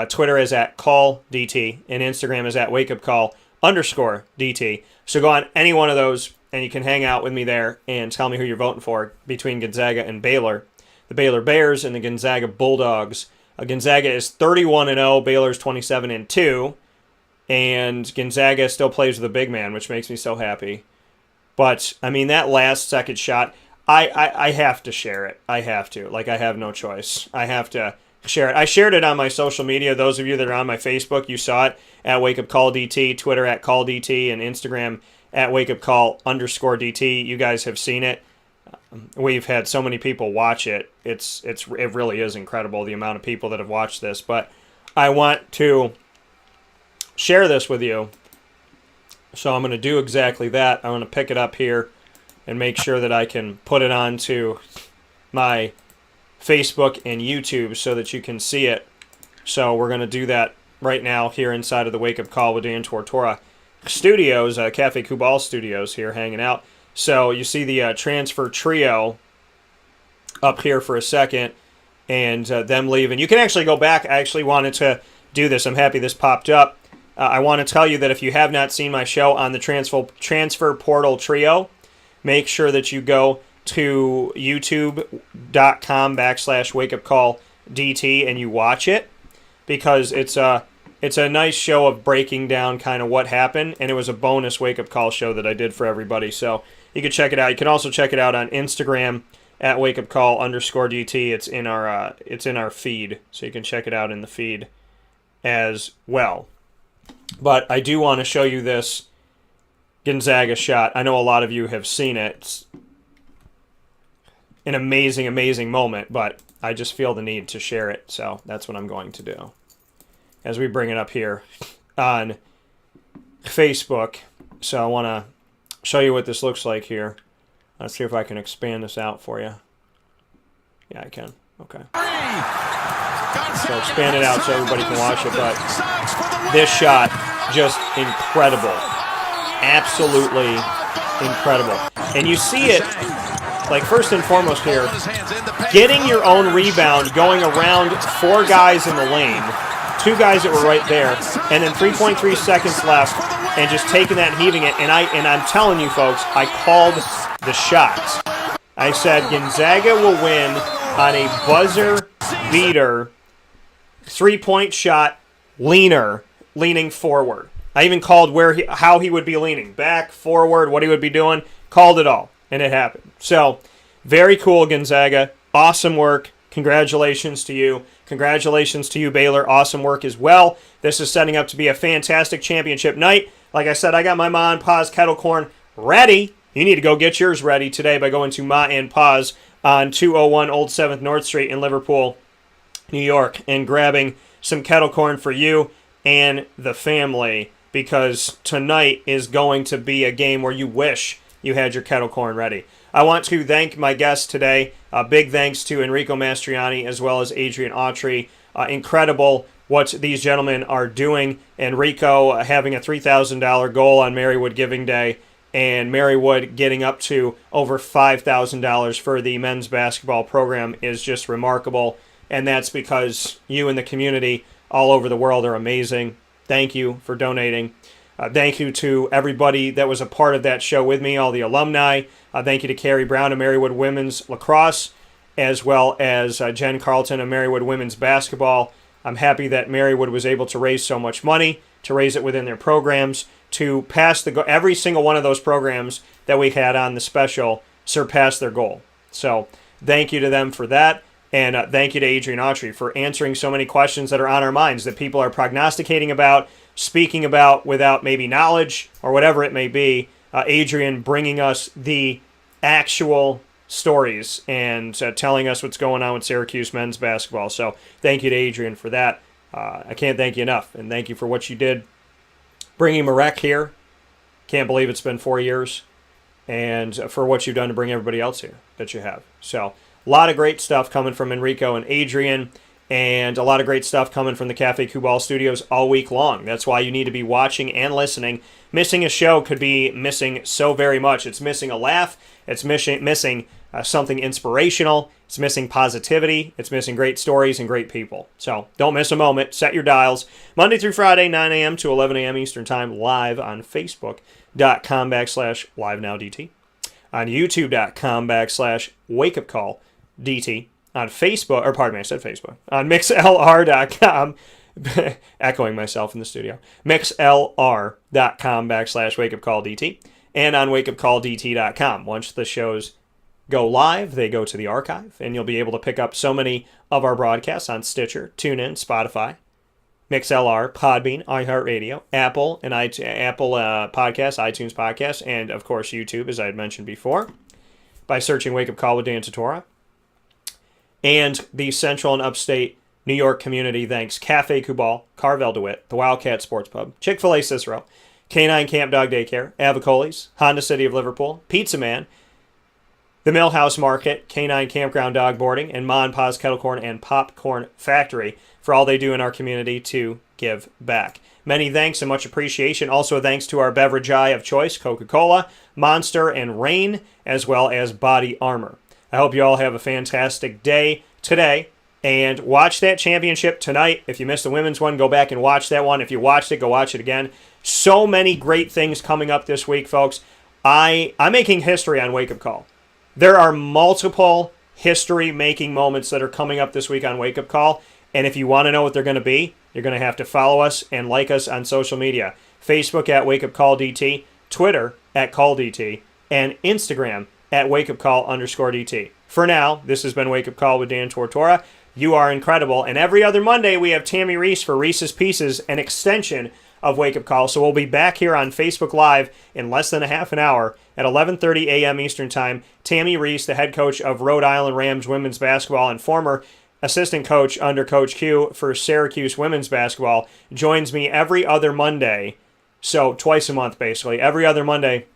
Twitter is at CallDT. And Instagram is at WakeUpCall_DT. So go on any one of those, and you can hang out with me there and tell me who you're voting for between Gonzaga and Baylor. The Baylor Bears and the Gonzaga Bulldogs. Gonzaga is 31-0, Baylor's 27-2, and Gonzaga still plays with a big man, which makes me so happy. But, I mean, that last second shot, I have to share it. I have to. Like, I have no choice. I have to share it. I shared it on my social media. Those of you that are on my Facebook, you saw it at WakeUpCallDT, Twitter at CallDT, and Instagram at WakeUpCall_DT. You guys have seen it. We've had so many people watch it. It really is incredible, the amount of people that have watched this. But I want to share this with you. So I'm going to do exactly that. I'm going to pick it up here and make sure that I can put it onto my Facebook and YouTube so that you can see it. So we're going to do that right now here inside of the Wake Up Call with Dan Tortora Studios, Cafe Kubal Studios here hanging out. So you see the transfer trio up here for a second and them leaving. You can actually go back. I actually wanted to do this. I'm happy this popped up. I want to tell you that if you have not seen my show on the transfer portal trio, make sure that you go to youtube.com/wakeupcalldt and you watch it, because it's a nice show of breaking down kind of what happened, and it was a bonus wake-up call show that I did for everybody. So you can check it out. You can also check it out on Instagram at wakeupcall_DT. It's in our feed, so you can check it out in the feed as well. But I do want to show you this Gonzaga shot. I know a lot of you have seen it. It's an amazing, amazing moment, but I just feel the need to share it, so that's what I'm going to do. As we bring it up here on Facebook. So I want to show you what this looks like here. Let's see if I can expand this out for you. Yeah, I can. Okay. So expand it out so everybody can watch it. But this shot, just incredible. Absolutely incredible. And you see it, like, first and foremost here, getting your own rebound, going around 4 guys in the lane, 2 guys that were right there, and then 3.3 seconds left, and just taking that and heaving it. And I'm telling you, folks, I called the shots. I said Gonzaga will win on a buzzer beater, 3-point shot, leaning forward. I even called how he would be leaning, back, forward, what he would be doing. Called it all, and it happened. So, very cool, Gonzaga. Awesome work. Congratulations to you. Congratulations to you, Baylor. Awesome work as well. This is setting up to be a fantastic championship night. Like I said, I got my Ma and Pa's kettle corn ready. You need to go get yours ready today by going to Ma and Pa's on 201 Old 7th North Street in Liverpool, New York, and grabbing some kettle corn for you and the family, because tonight is going to be a game where you wish you had your kettle corn ready. I want to thank my guests today. Big thanks to Enrico Mastroianni as well as Adrian Autry. Incredible what these gentlemen are doing. Enrico having a $3,000 goal on Marywood Giving Day, and Marywood getting up to over $5,000 for the men's basketball program is just remarkable. And that's because you and the community all over the world are amazing. Thank you for donating. Thank you to everybody that was a part of that show with me, all the alumni. Thank you to Carrie Brown of Marywood Women's Lacrosse, as well as Jen Carlton of Marywood Women's Basketball. I'm happy that Marywood was able to raise so much money, to raise it within their programs, to pass every single one of those programs that we had on the special surpassed their goal. So thank you to them for that. And thank you to Adrian Autry for answering so many questions that are on our minds, that people are prognosticating about, speaking about without maybe knowledge or whatever it may be. Adrian bringing us the actual stories and telling us what's going on with Syracuse men's basketball. So thank you to Adrian for that. I can't thank you enough. And thank you for what you did bringing Marek here. Can't believe it's been 4 years. And for what you've done to bring everybody else here that you have. So a lot of great stuff coming from Enrico and Adrian, and a lot of great stuff coming from the Cafe Kubal studios all week long. That's why you need to be watching and listening. Missing a show could be missing so very much. It's missing a laugh. It's missing something inspirational. It's missing positivity. It's missing great stories and great people. So don't miss a moment. Set your dials. Monday through Friday, 9 a.m. to 11 a.m. Eastern Time, live on Facebook.com/LiveNowDT. On YouTube.com/WakeUpCallDT. On Facebook, or pardon me, I said Facebook. On MixLR.com, echoing myself in the studio. MixLR.com/WakeUpCallDT. And on WakeUpCallDT.com. Once the shows go live, they go to the archive, and you'll be able to pick up so many of our broadcasts on Stitcher, TuneIn, Spotify, MixLR, Podbean, iHeartRadio, Apple Podcasts, iTunes Podcasts, and, of course, YouTube, as I had mentioned before, by searching Wake Up Call with Dan Tortora. And the Central and Upstate New York community thanks Cafe Kubal, Carvel DeWitt, the Wildcat Sports Pub, Chick-fil-A Cicero, K9 Camp Dog Daycare, Avicoli's, Honda City of Liverpool, Pizza Man, the Millhouse Market, K9 Campground Dog Boarding, and Ma and Pa's Kettle Corn and Popcorn Factory for all they do in our community to give back. Many thanks and much appreciation. Also thanks to our beverage eye of choice, Coca-Cola, Monster, and Reign, as well as Body Armor. I hope you all have a fantastic day today, and watch that championship tonight. If you missed the women's one, go back and watch that one. If you watched it, go watch it again. So many great things coming up this week, folks. I'm making history on Wake Up Call. There are multiple history-making moments that are coming up this week on Wake Up Call, and if you want to know what they're going to be, you're going to have to follow us and like us on social media. Facebook at Wake Up Call DT, Twitter at Call DT, and Instagram at wakeupcall_DT. For now, this has been Wake Up Call with Dan Tortora. You are incredible. And every other Monday, we have Tammy Reese for Reese's Pieces, an extension of Wake Up Call. So we'll be back here on Facebook Live in less than a half an hour at 11:30 a.m. Eastern Time. Tammy Reese, the head coach of Rhode Island Rams women's basketball and former assistant coach under Coach Q for Syracuse women's basketball, joins me every other Monday. So twice a month, basically. Every other Monday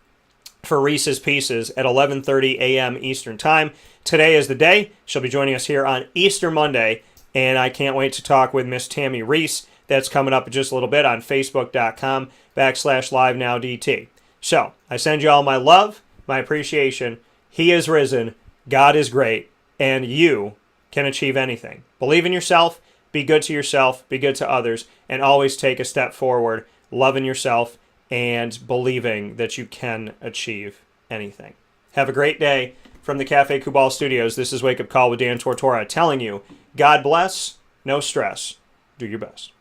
for Reese's Pieces at 11:30 a.m. Eastern Time. Today is the day. She'll be joining us here on Easter Monday And I can't wait to talk with Miss Tammy Reese. That's coming up in just a little bit on Facebook.com/LiveNowDT. So, I send you all my love, my appreciation. He is risen. God is great. And you can achieve anything. Believe in yourself. Be good to yourself. Be good to others. And always take a step forward, loving yourself and believing that you can achieve anything. Have a great day. From the Cafe Kubal Studios, this is Wake Up Call with Dan Tortora telling you, God bless, no stress. Do your best.